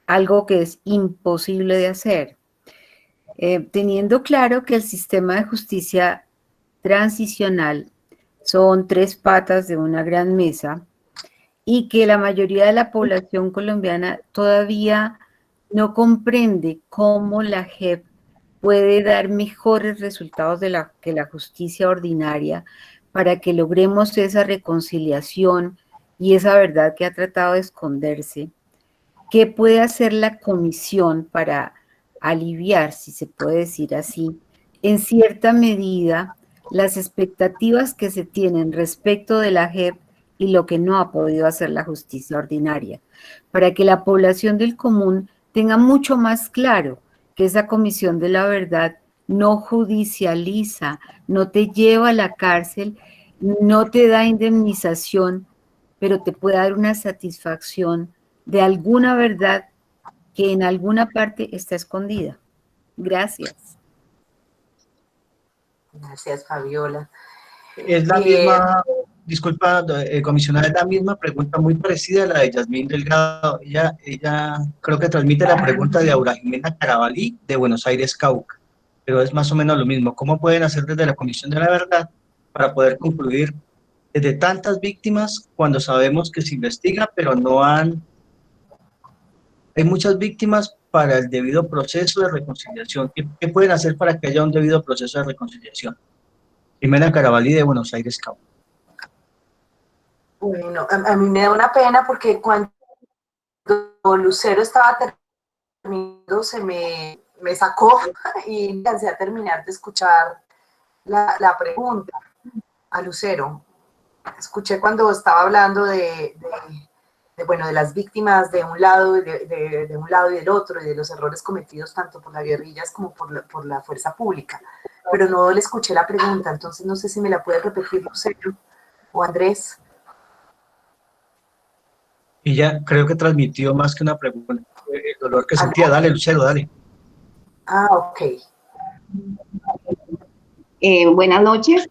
algo que es imposible de hacer. Teniendo claro que el sistema de justicia transicional son 3 patas de una gran mesa, y que la mayoría de la población colombiana todavía no comprende cómo la JEP puede dar mejores resultados que la justicia ordinaria para que logremos esa reconciliación y esa verdad que ha tratado de esconderse. ¿Qué puede hacer la comisión para aliviar, si se puede decir así, en cierta medida las expectativas que se tienen respecto de la JEP y lo que no ha podido hacer la justicia ordinaria, para que la población del común tenga mucho más claro que esa comisión de la verdad no judicializa, no te lleva a la cárcel, no te da indemnización, pero te puede dar una satisfacción de alguna verdad que en alguna parte está escondida. Gracias. Gracias, Fabiola. Es la misma, disculpa, comisionada, es la misma pregunta muy parecida a la de Yasmín Delgado. Ella creo que transmite la pregunta de Aura Jimena Carabalí de Buenos Aires, Cauca, pero es más o menos lo mismo. ¿Cómo pueden hacer desde la Comisión de la Verdad para poder concluir desde tantas víctimas cuando sabemos que se investiga, pero no han... Hay muchas víctimas para el debido proceso de reconciliación? ¿Qué pueden hacer para que haya un debido proceso de reconciliación? Jimena Carabalí de Buenos Aires, Cauca. Bueno, a mí me da una pena porque cuando Lucero estaba terminando se me sacó y alcancé a terminar de escuchar la pregunta a Lucero. Escuché cuando estaba hablando de las víctimas de un lado, de un lado y del otro, y de los errores cometidos tanto por las guerrillas como por la fuerza pública, pero no le escuché la pregunta, entonces no sé si me la puede repetir Lucero o Andrés. Y ya creo que transmitió más que una pregunta, el dolor que sentía. Dale, Lucero, dale. Ah, ok. Buenas noches.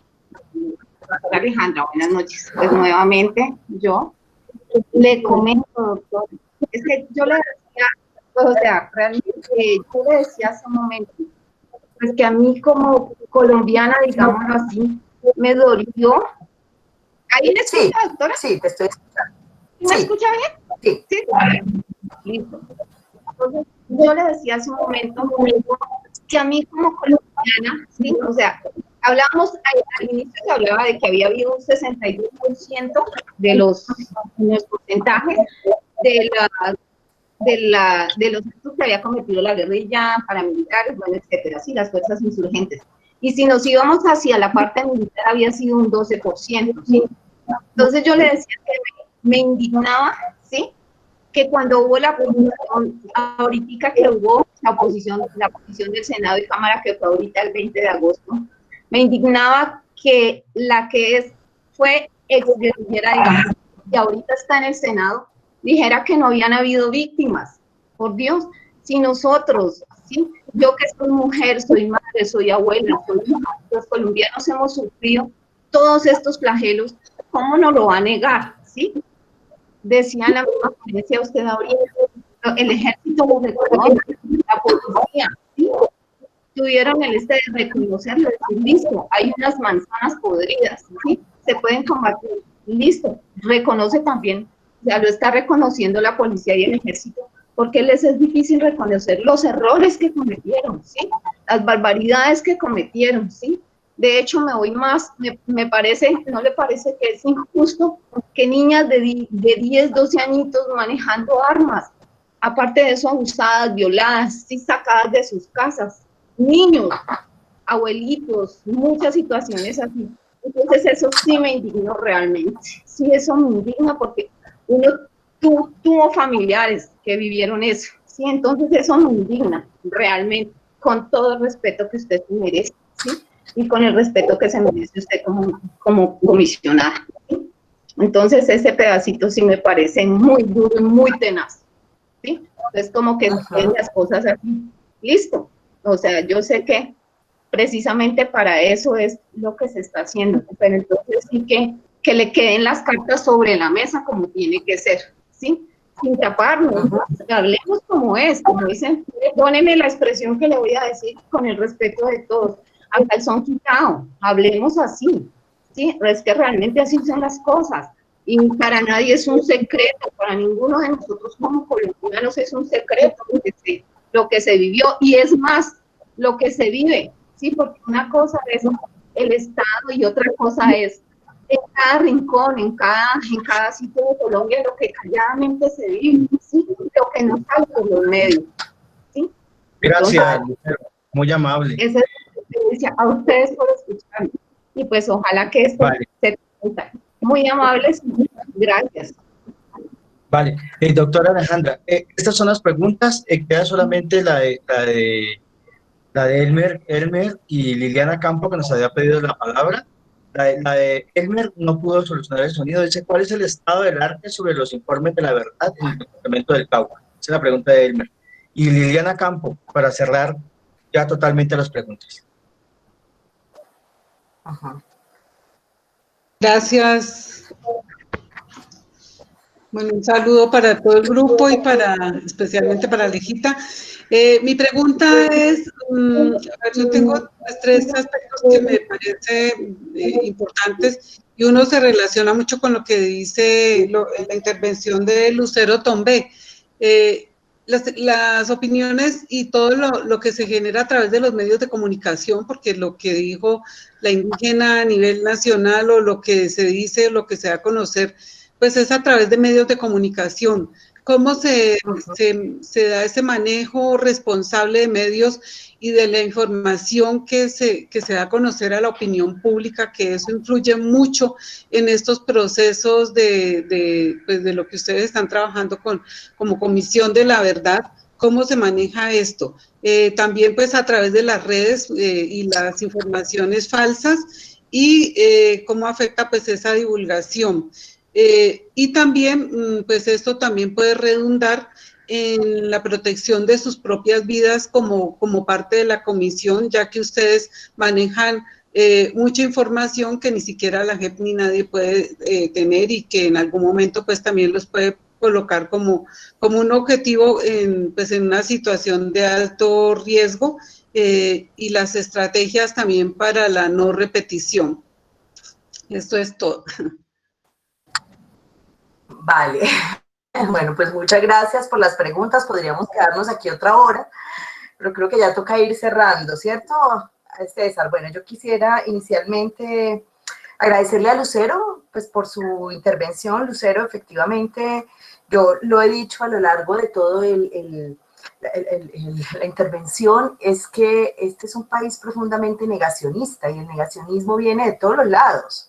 Alejandra, buenas noches. Pues nuevamente yo le comento, doctor, es que yo le decía, pues, o sea, realmente yo le decía hace un momento, pues que a mí como colombiana, digámoslo así, me dolió. ¿Ahí me escucha, doctora? Sí, te estoy escuchando. ¿Me escucha bien? Sí. Listo. Entonces, yo le decía hace un momento que a mí como colombiana, ¿sí? O sea, hablamos, al inicio se hablaba de que había habido un 62% de los porcentajes de los actos que había cometido la guerrilla, paramilitares, bueno, etcétera, sí, las fuerzas insurgentes. Y si nos íbamos hacia la parte militar, había sido un 12%, ¿sí? Entonces yo le decía que me indignaba, ¿sí? Que cuando hubo la oposición, ahorita que hubo la oposición del Senado y Cámara, que fue ahorita el 20 de agosto, me indignaba que la que fue exguerrillera, digamos, y ahorita está en el Senado, dijera que no habían habido víctimas. Por Dios, si nosotros, ¿sí? Yo que soy mujer, soy madre, soy abuela, los colombianos hemos sufrido todos estos flagelos, ¿cómo no lo va a negar? ¿Sí? Decía en la misma conferencia usted ahorita, el ejército lo reconoce, la policía, ¿sí? Tuvieron el de reconocerlo, decir, listo, hay unas manzanas podridas, ¿sí? Se pueden combatir, listo, reconoce también, ya lo está reconociendo la policía y el ejército, porque les es difícil reconocer los errores que cometieron, ¿sí? Las barbaridades que cometieron, ¿sí? De hecho, me voy más, me parece, ¿no le parece que es injusto que niñas de 10, 12 añitos manejando armas, aparte de eso abusadas, violadas, ¿sí? Sacadas de sus casas, niños, abuelitos, muchas situaciones así? Entonces eso sí me indignó realmente, sí, eso me indigna porque uno tuvo familiares que vivieron eso, sí, entonces eso me indigna realmente, con todo el respeto que usted merece, ¿sí? Y con el respeto que se merece usted como comisionada, ¿sí? Entonces ese pedacito sí me parece muy duro y muy tenaz, ¿sí? Es como que las cosas así, listo, o sea, yo sé que precisamente para eso es lo que se está haciendo, pero entonces sí que le queden las cartas sobre la mesa como tiene que ser, ¿sí? Sin taparnos, hablemos como es, como dicen, perdóneme la expresión que le voy a decir con el respeto de todos, a calzón quitado, hablemos así, ¿sí? Es que realmente así son las cosas, y para nadie es un secreto, para ninguno de nosotros como colombianos es un secreto lo que se vivió, y es más, lo que se vive, ¿sí? Porque una cosa es el Estado y otra cosa es en cada rincón, en cada sitio de Colombia, lo que calladamente se vive, ¿sí? Lo que no sale por los medios, ¿sí? Gracias, Lucero, muy amable. Esa es la experiencia a ustedes por escucharme. Y pues ojalá que esto se cumpla. Muy amables, gracias. Vale, doctora Alejandra, estas son las preguntas, queda solamente la de La de Elmer y Liliana Campo, que nos había pedido la palabra. La de Elmer no pudo solucionar el sonido. Dice, ¿cuál es el estado del arte sobre los informes de la verdad en el departamento del Cauca? Esa es la pregunta de Elmer. Y Liliana Campo, para cerrar ya totalmente las preguntas. Ajá. Gracias. Bueno, un saludo para todo el grupo y especialmente para Alejita. Mi pregunta es, a ver, yo tengo tres aspectos que me parecen importantes y uno se relaciona mucho con lo que dice la intervención de Lucero Tombé. Las opiniones y todo lo que se genera a través de los medios de comunicación, porque lo que dijo la indígena a nivel nacional o lo que se dice, lo que se da a conocer, pues es a través de medios de comunicación. ¿Cómo se da ese manejo responsable de medios y de la información que se da a conocer a la opinión pública, que eso influye mucho en estos procesos pues de lo que ustedes están trabajando como Comisión de la Verdad? ¿Cómo se maneja esto? También pues a través de las redes y las informaciones falsas y cómo afecta pues esa divulgación. Y también, pues esto también puede redundar en la protección de sus propias vidas como parte de la comisión, ya que ustedes manejan mucha información que ni siquiera la JEP ni nadie puede tener y que en algún momento pues también los puede colocar como un objetivo pues en una situación de alto riesgo y las estrategias también para la no repetición. Esto es todo. Vale. Bueno, pues muchas gracias por las preguntas. Podríamos quedarnos aquí otra hora, pero creo que ya toca ir cerrando, ¿cierto, César? Bueno, yo quisiera inicialmente agradecerle a Lucero, pues por su intervención. Lucero, efectivamente, yo lo he dicho a lo largo de todo la intervención, es que este es un país profundamente negacionista y el negacionismo viene de todos los lados.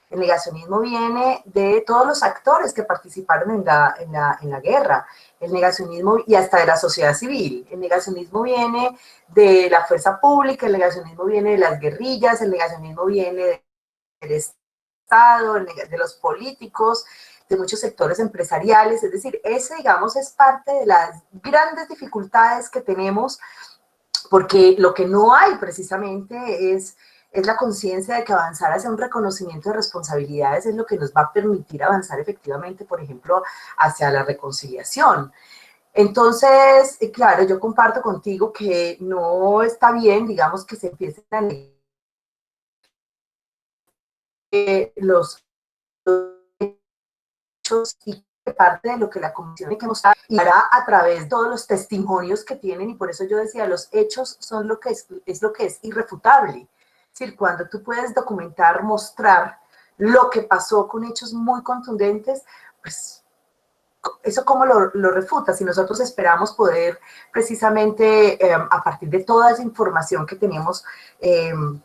El negacionismo viene de todos los actores que participaron en la guerra, el negacionismo y hasta de la sociedad civil. El negacionismo viene de la fuerza pública, el negacionismo viene de las guerrillas, el negacionismo viene del Estado, de los políticos, de muchos sectores empresariales. Es decir, ese, digamos, es parte de las grandes dificultades que tenemos, porque lo que no hay precisamente es la conciencia de que avanzar hacia un reconocimiento de responsabilidades es lo que nos va a permitir avanzar efectivamente, por ejemplo, hacia la reconciliación. Entonces, claro, yo comparto contigo que no está bien, digamos, que se empiecen a leer los hechos y parte de lo que la comisión tiene que mostrar y hará a través de todos los testimonios que tienen, y por eso yo decía, los hechos son lo que es irrefutable. Es decir, cuando tú puedes documentar, mostrar lo que pasó con hechos muy contundentes, pues eso cómo lo refuta. Si nosotros esperamos poder precisamente a partir de toda esa información que tenemos,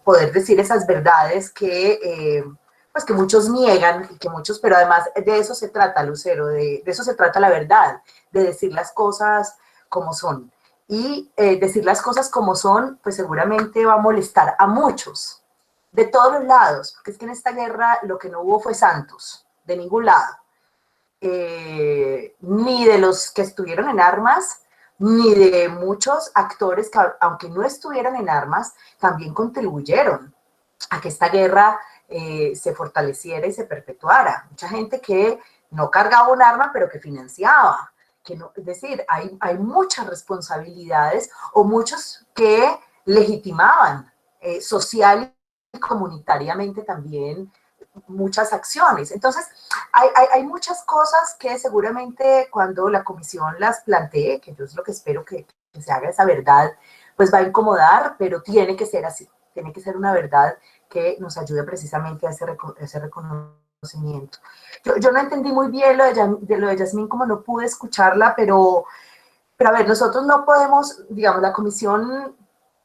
poder decir esas verdades pues que muchos niegan y que muchos, pero además de eso se trata, Lucero, de eso se trata la verdad, de decir las cosas como son. Y decir las cosas como son, pues seguramente va a molestar a muchos, de todos los lados, porque es que en esta guerra lo que no hubo fue santos, de ningún lado. Ni de los que estuvieron en armas, ni de muchos actores que, aunque no estuvieran en armas, también contribuyeron a que esta guerra se fortaleciera y se perpetuara. Mucha gente que no cargaba un arma, pero que financiaba. Que no, es decir, hay muchas responsabilidades o muchos que legitimaban social y comunitariamente también muchas acciones. Entonces, hay muchas cosas que seguramente cuando la comisión las plantee, que yo es lo que espero que se haga esa verdad, pues va a incomodar, pero tiene que ser así, tiene que ser una verdad que nos ayude precisamente a ese reconocimiento. Yo no entendí muy bien lo de Yasmín, como no pude escucharla, pero a ver, nosotros no podemos, digamos, la comisión,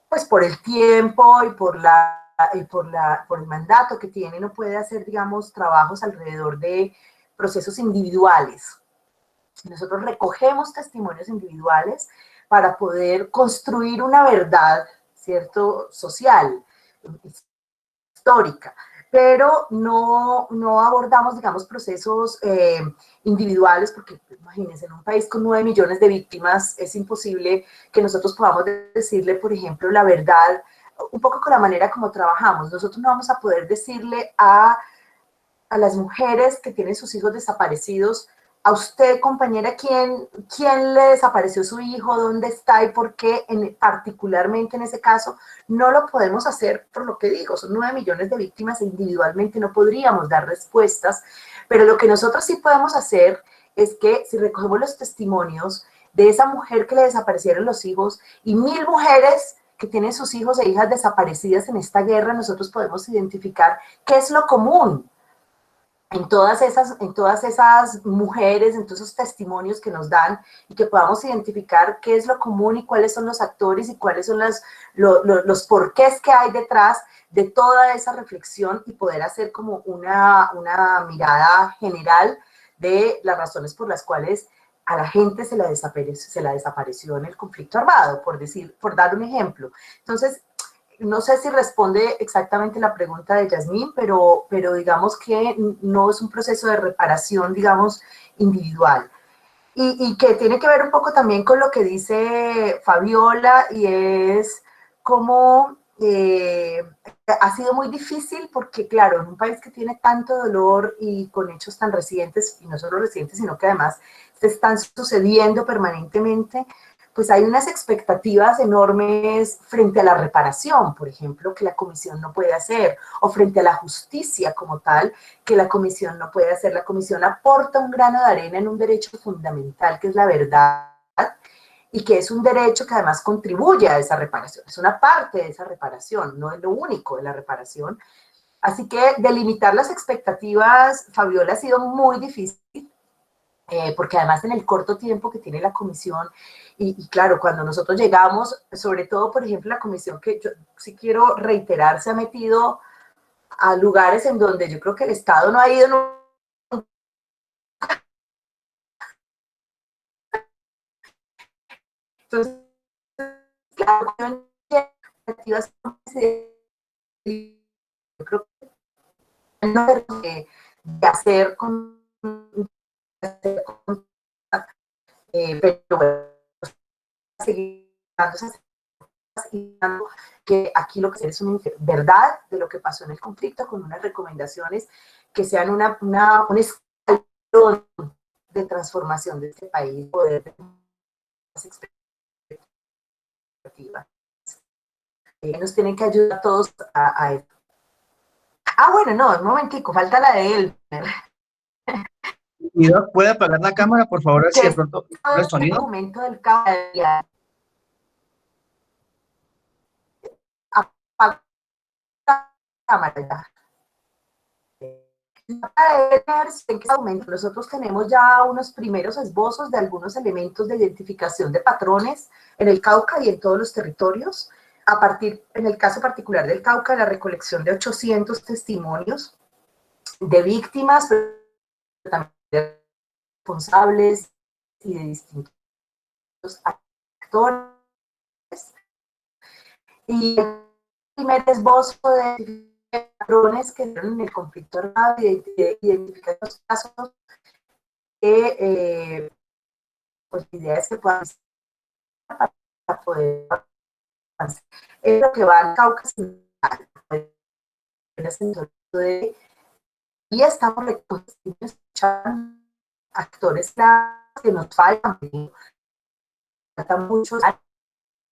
pues por el tiempo y por el mandato que tiene, no puede hacer, digamos, trabajos alrededor de procesos individuales. Nosotros recogemos testimonios individuales para poder construir una verdad, ¿cierto?, social, histórica, pero no abordamos, digamos, procesos individuales, porque imagínense, en un país con 9 millones de víctimas es imposible que nosotros podamos decirle, por ejemplo, la verdad, un poco con la manera como trabajamos. Nosotros no vamos a poder decirle a las mujeres que tienen sus hijos desaparecidos, a usted, compañera, ¿quién le desapareció su hijo? ¿Dónde está? ¿Y por qué? Particularmente en ese caso, no lo podemos hacer por lo que digo, son 9 millones de víctimas e individualmente no podríamos dar respuestas, pero lo que nosotros sí podemos hacer es que si recogemos los testimonios de esa mujer que le desaparecieron los hijos y 1000 mujeres que tienen sus hijos e hijas desaparecidas en esta guerra, nosotros podemos identificar qué es lo común en todas esas mujeres, en todos esos testimonios que nos dan, y que podamos identificar qué es lo común y cuáles son los actores y cuáles son los porqués que hay detrás de toda esa reflexión, y poder hacer como una mirada general de las razones por las cuales a la gente se la desapareció en el conflicto armado, por dar un ejemplo. Entonces, no sé si responde exactamente la pregunta de Yasmín, pero digamos que no es un proceso de reparación, digamos, individual. Y que tiene que ver un poco también con lo que dice Fabiola, y es cómo ha sido muy difícil, porque claro, en un país que tiene tanto dolor y con hechos tan recientes, y no solo recientes, sino que además se están sucediendo permanentemente, pues hay unas expectativas enormes frente a la reparación, por ejemplo, que la comisión no puede hacer, o frente a la justicia como tal, que la comisión no puede hacer. La comisión aporta un grano de arena en un derecho fundamental, que es la verdad, y que es un derecho que además contribuye a esa reparación. Es una parte de esa reparación, no es lo único de la reparación. Así que delimitar las expectativas, Fabiola, ha sido muy difícil, porque además en el corto tiempo que tiene la comisión, y claro, cuando nosotros llegamos, sobre todo, por ejemplo, la comisión, que yo sí quiero reiterar, se ha metido a lugares en donde yo creo que el Estado no ha ido nunca. Entonces, claro, yo creo que no de hacer con pero bueno, seguir que aquí lo que es una verdad de lo que pasó en el conflicto, con unas recomendaciones que sean un escalón de transformación de este país, poder de las expectativas. Nos tienen que ayudar a todos a esto. Bueno, no, un momentico, falta la de él. ¿Puede apagar la cámara, por favor, si de pronto el sonido? El momento del cámara. Apaga la cámara. Nosotros tenemos ya unos primeros esbozos de algunos elementos de identificación de patrones en el Cauca y en todos los territorios, en el caso particular del Cauca, la recolección de 800 testimonios de víctimas, pero también de responsables y de distintos actores. Y el primer esbozo de patrones que dieron en el conflicto armado, y de identificar los casos que pues la idea es que puedan para poder avanzar. Es lo que va al Cauca, y estamos escuchando actores que nos faltan muchos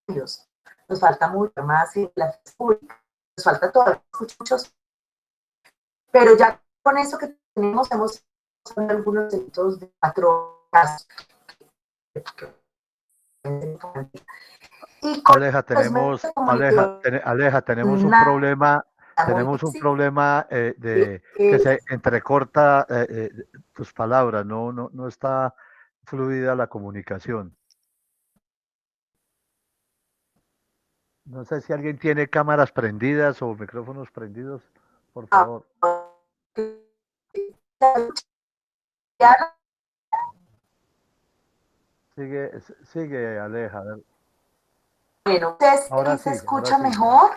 años, nos falta mucho más en la pública, nos falta todavía muchos, pero ya con eso que tenemos hemos algunos elementos de patrones. Aleja, tenemos un problema, de que se entrecorta tus palabras, no está fluida la comunicación. No sé si alguien tiene cámaras prendidas o micrófonos prendidos, por favor. Sigue, Aleja. Bueno, ¿ustedes Ahora se sí, escucha ahora sí. mejor?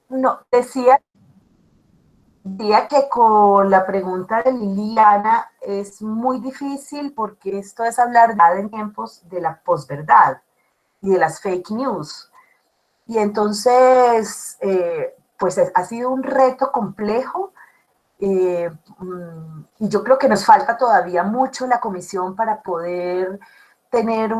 No, decía que con la pregunta de Liliana es muy difícil porque esto es hablar en tiempos de la posverdad y de las fake news. Y entonces, pues ha sido un reto complejo y yo creo que nos falta todavía mucho en la comisión para poder tener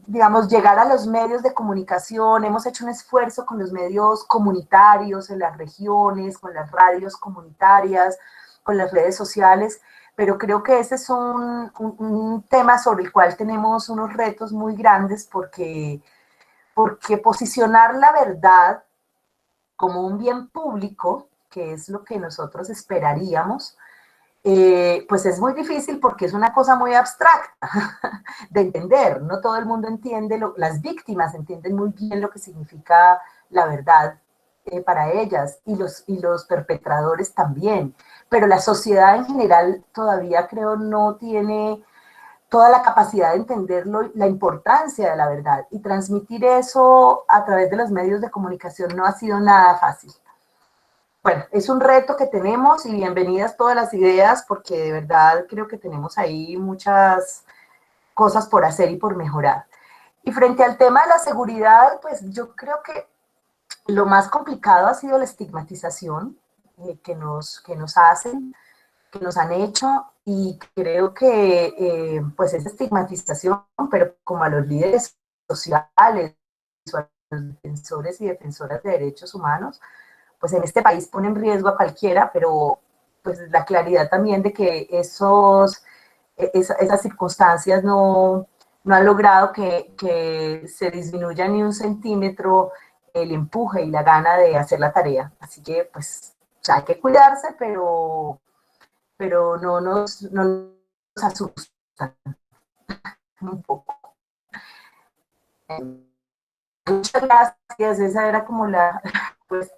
digamos, llegar a los medios de comunicación. Hemos hecho un esfuerzo con los medios comunitarios en las regiones, con las radios comunitarias, con las redes sociales, pero creo que ese es un tema sobre el cual tenemos unos retos muy grandes porque posicionar la verdad como un bien público, que es lo que nosotros esperaríamos, pues es muy difícil porque es una cosa muy abstracta de entender. No todo el mundo entiende, las víctimas entienden muy bien lo que significa la verdad para ellas y los perpetradores también. Pero la sociedad en general todavía creo no tiene toda la capacidad de entender la importancia de la verdad, y transmitir eso a través de los medios de comunicación no ha sido nada fácil. Bueno, es un reto que tenemos y bienvenidas todas las ideas porque de verdad creo que tenemos ahí muchas cosas por hacer y por mejorar. Y frente al tema de la seguridad, pues yo creo que lo más complicado ha sido la estigmatización que nos hacen, que nos han hecho, y creo que pues esa estigmatización, pero como a los líderes sociales, a los defensores y defensoras de derechos humanos, pues en este país pone en riesgo a cualquiera, pero pues la claridad también de que esas circunstancias no han logrado que se disminuya ni un centímetro el empuje y la gana de hacer la tarea. Así que pues o sea, hay que cuidarse, pero no nos asustan un poco. Muchas gracias, esa era como la... Pues.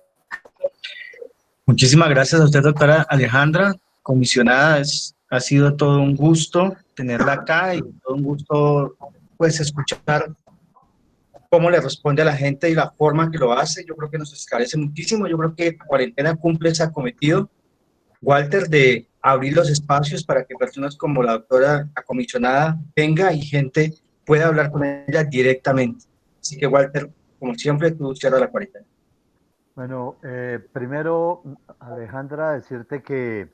Muchísimas gracias a usted, doctora Alejandra, comisionada. Ha sido todo un gusto tenerla acá y todo un gusto pues escuchar cómo le responde a la gente y la forma que lo hace. Yo creo que nos esclarece muchísimo. Yo creo que la cuarentena cumple ese cometido, Walter, de abrir los espacios para que personas como la doctora, la comisionada, venga y gente pueda hablar con ella directamente. Así que, Walter, como siempre, tú cierras la cuarentena. Bueno, primero, Alejandra, decirte que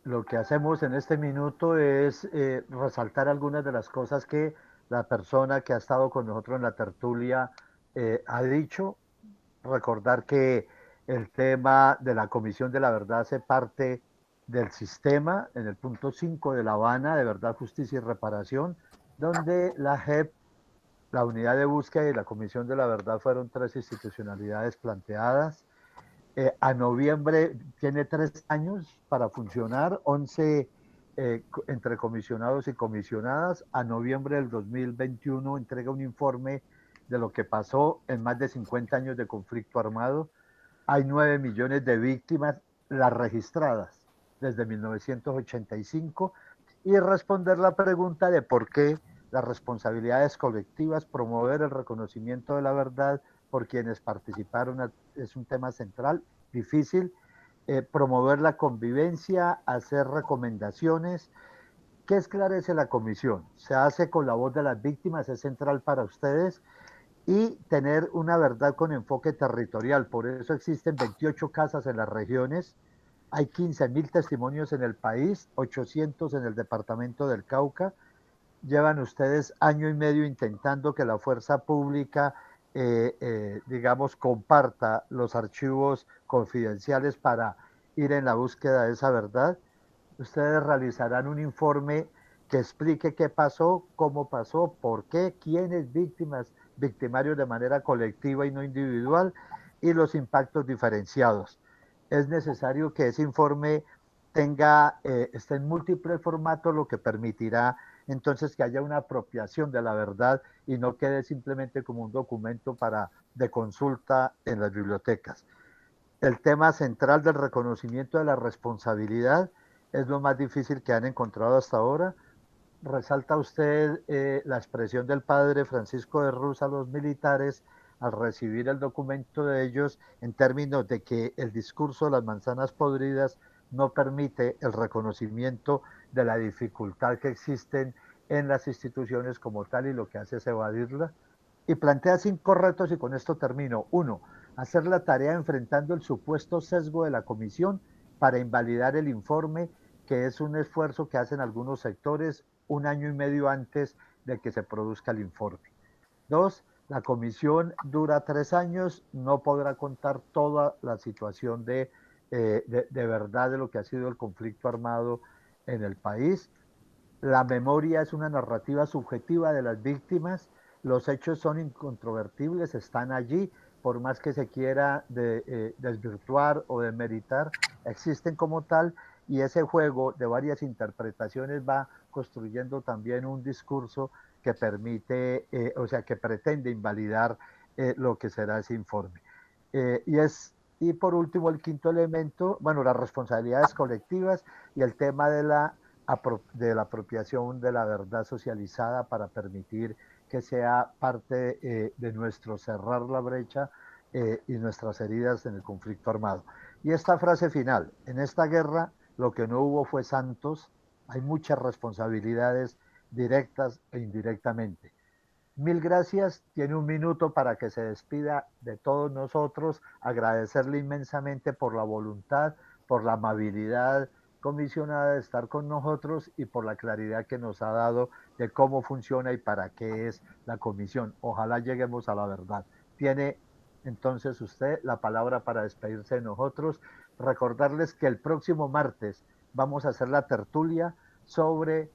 lo que hacemos en este minuto es resaltar algunas de las cosas que la persona que ha estado con nosotros en la tertulia ha dicho. Recordar que el tema de la Comisión de la Verdad hace parte del sistema, en el punto 5 de La Habana, de Verdad, Justicia y Reparación, donde la JEP, la Unidad de Búsqueda y la Comisión de la Verdad fueron tres institucionalidades planteadas. A noviembre tiene 3 años para funcionar, 11 entre comisionados y comisionadas. A noviembre del 2021 entrega un informe de lo que pasó en más de 50 años de conflicto armado. Hay 9 millones de víctimas, las registradas desde 1985, y responder la pregunta de por qué las responsabilidades colectivas, promover el reconocimiento de la verdad por quienes participaron, es un tema central, difícil, promover la convivencia, hacer recomendaciones. ¿Qué esclarece la comisión? Se hace con la voz de las víctimas, es central para ustedes, y tener una verdad con enfoque territorial. Por eso existen 28 casas en las regiones, hay 15.000 testimonios en el país, 800 en el departamento del Cauca. Llevan ustedes año y medio intentando que la fuerza pública, digamos, comparta los archivos confidenciales para ir en la búsqueda de esa verdad. Ustedes realizarán un informe que explique qué pasó, cómo pasó, por qué, quiénes víctimas, victimarios de manera colectiva y no individual, y los impactos diferenciados. Es necesario que ese informe esté en múltiples formatos, lo que permitirá entonces que haya una apropiación de la verdad y no quede simplemente como un documento de consulta en las bibliotecas. El tema central del reconocimiento de la responsabilidad es lo más difícil que han encontrado hasta ahora. resalta usted la expresión del padre Francisco de Ruz a los militares al recibir el documento de ellos en términos de que el discurso de las manzanas podridas no permite el reconocimiento de la dificultad que existen en las instituciones como tal y lo que hace es evadirla? Y plantea 5 retos y con esto termino. 1. Hacer la tarea enfrentando el supuesto sesgo de la comisión para invalidar el informe, que es un esfuerzo que hacen algunos sectores 1 año y medio antes de que se produzca el informe. 2. La comisión dura 3 años, no podrá contar toda la situación de verdad de lo que ha sido el conflicto armado en el país. La memoria es una narrativa subjetiva de las víctimas, los hechos son incontrovertibles, están allí, por más que se quiera desvirtuar o demeritar, existen como tal, y ese juego de varias interpretaciones va construyendo también un discurso que permite, que pretende invalidar lo que será ese informe. Y por último, el 5.º elemento, bueno, las responsabilidades colectivas y el tema de la apropiación de la verdad socializada para permitir que sea parte de nuestro cerrar la brecha y nuestras heridas en el conflicto armado. Y esta frase final: en esta guerra lo que no hubo fue santos, hay muchas responsabilidades directas e indirectamente. Mil gracias, tiene 1 minuto para que se despida de todos nosotros, agradecerle inmensamente por la voluntad, por la amabilidad comisionada de estar con nosotros y por la claridad que nos ha dado de cómo funciona y para qué es la comisión. Ojalá lleguemos a la verdad. Tiene entonces usted la palabra para despedirse de nosotros. Recordarles que el próximo martes vamos a hacer la tertulia sobre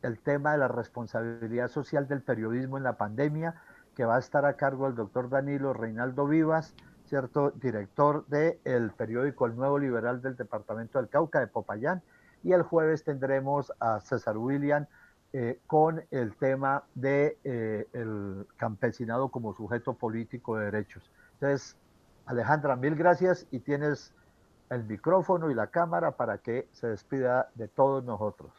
el tema de la responsabilidad social del periodismo en la pandemia, que va a estar a cargo del doctor Danilo Reinaldo Vivas, ¿cierto? Director del periódico El Nuevo Liberal del departamento del Cauca, de Popayán, y el jueves tendremos a César William con el tema de el campesinado como sujeto político de derechos. Entonces, Alejandra, mil gracias y tienes el micrófono y la cámara para que se despida de todos nosotros.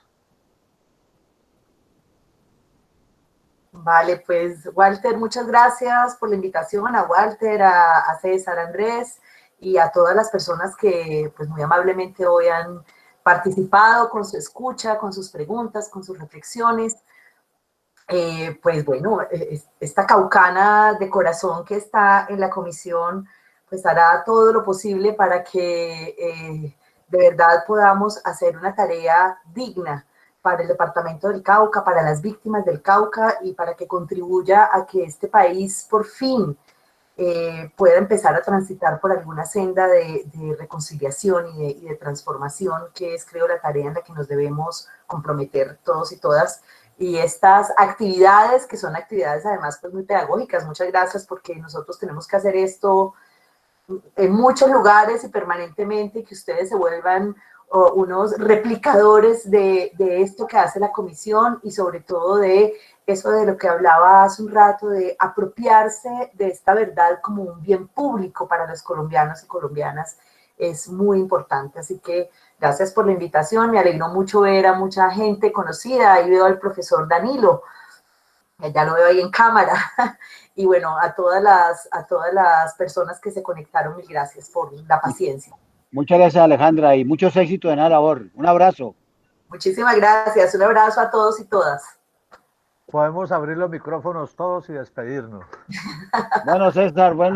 Vale, pues Walter, muchas gracias por la invitación, a Walter, a César, a Andrés y a todas las personas que pues muy amablemente hoy han participado con su escucha, con sus preguntas, con sus reflexiones. Pues bueno, esta caucana de corazón que está en la comisión pues hará todo lo posible para que de verdad podamos hacer una tarea digna para el departamento del Cauca, para las víctimas del Cauca y para que contribuya a que este país por fin pueda empezar a transitar por alguna senda de reconciliación y de transformación, que es, creo, la tarea en la que nos debemos comprometer todos y todas. Y estas actividades, que son actividades además pues muy pedagógicas, muchas gracias, porque nosotros tenemos que hacer esto en muchos lugares y permanentemente, que ustedes se vuelvan unos replicadores de esto que hace la comisión y sobre todo de eso de lo que hablaba hace un rato, de apropiarse de esta verdad como un bien público para los colombianos y colombianas, es muy importante. Así que gracias por la invitación, me alegró mucho ver a mucha gente conocida, ahí veo al profesor Danilo, ya lo veo ahí en cámara, y bueno, a todas las personas que se conectaron, mil gracias por la paciencia. Muchas gracias, Alejandra, y muchos éxitos en la labor. Un abrazo. Muchísimas gracias, un abrazo a todos y todas. Podemos abrir los micrófonos todos y despedirnos. Bueno, César, bueno.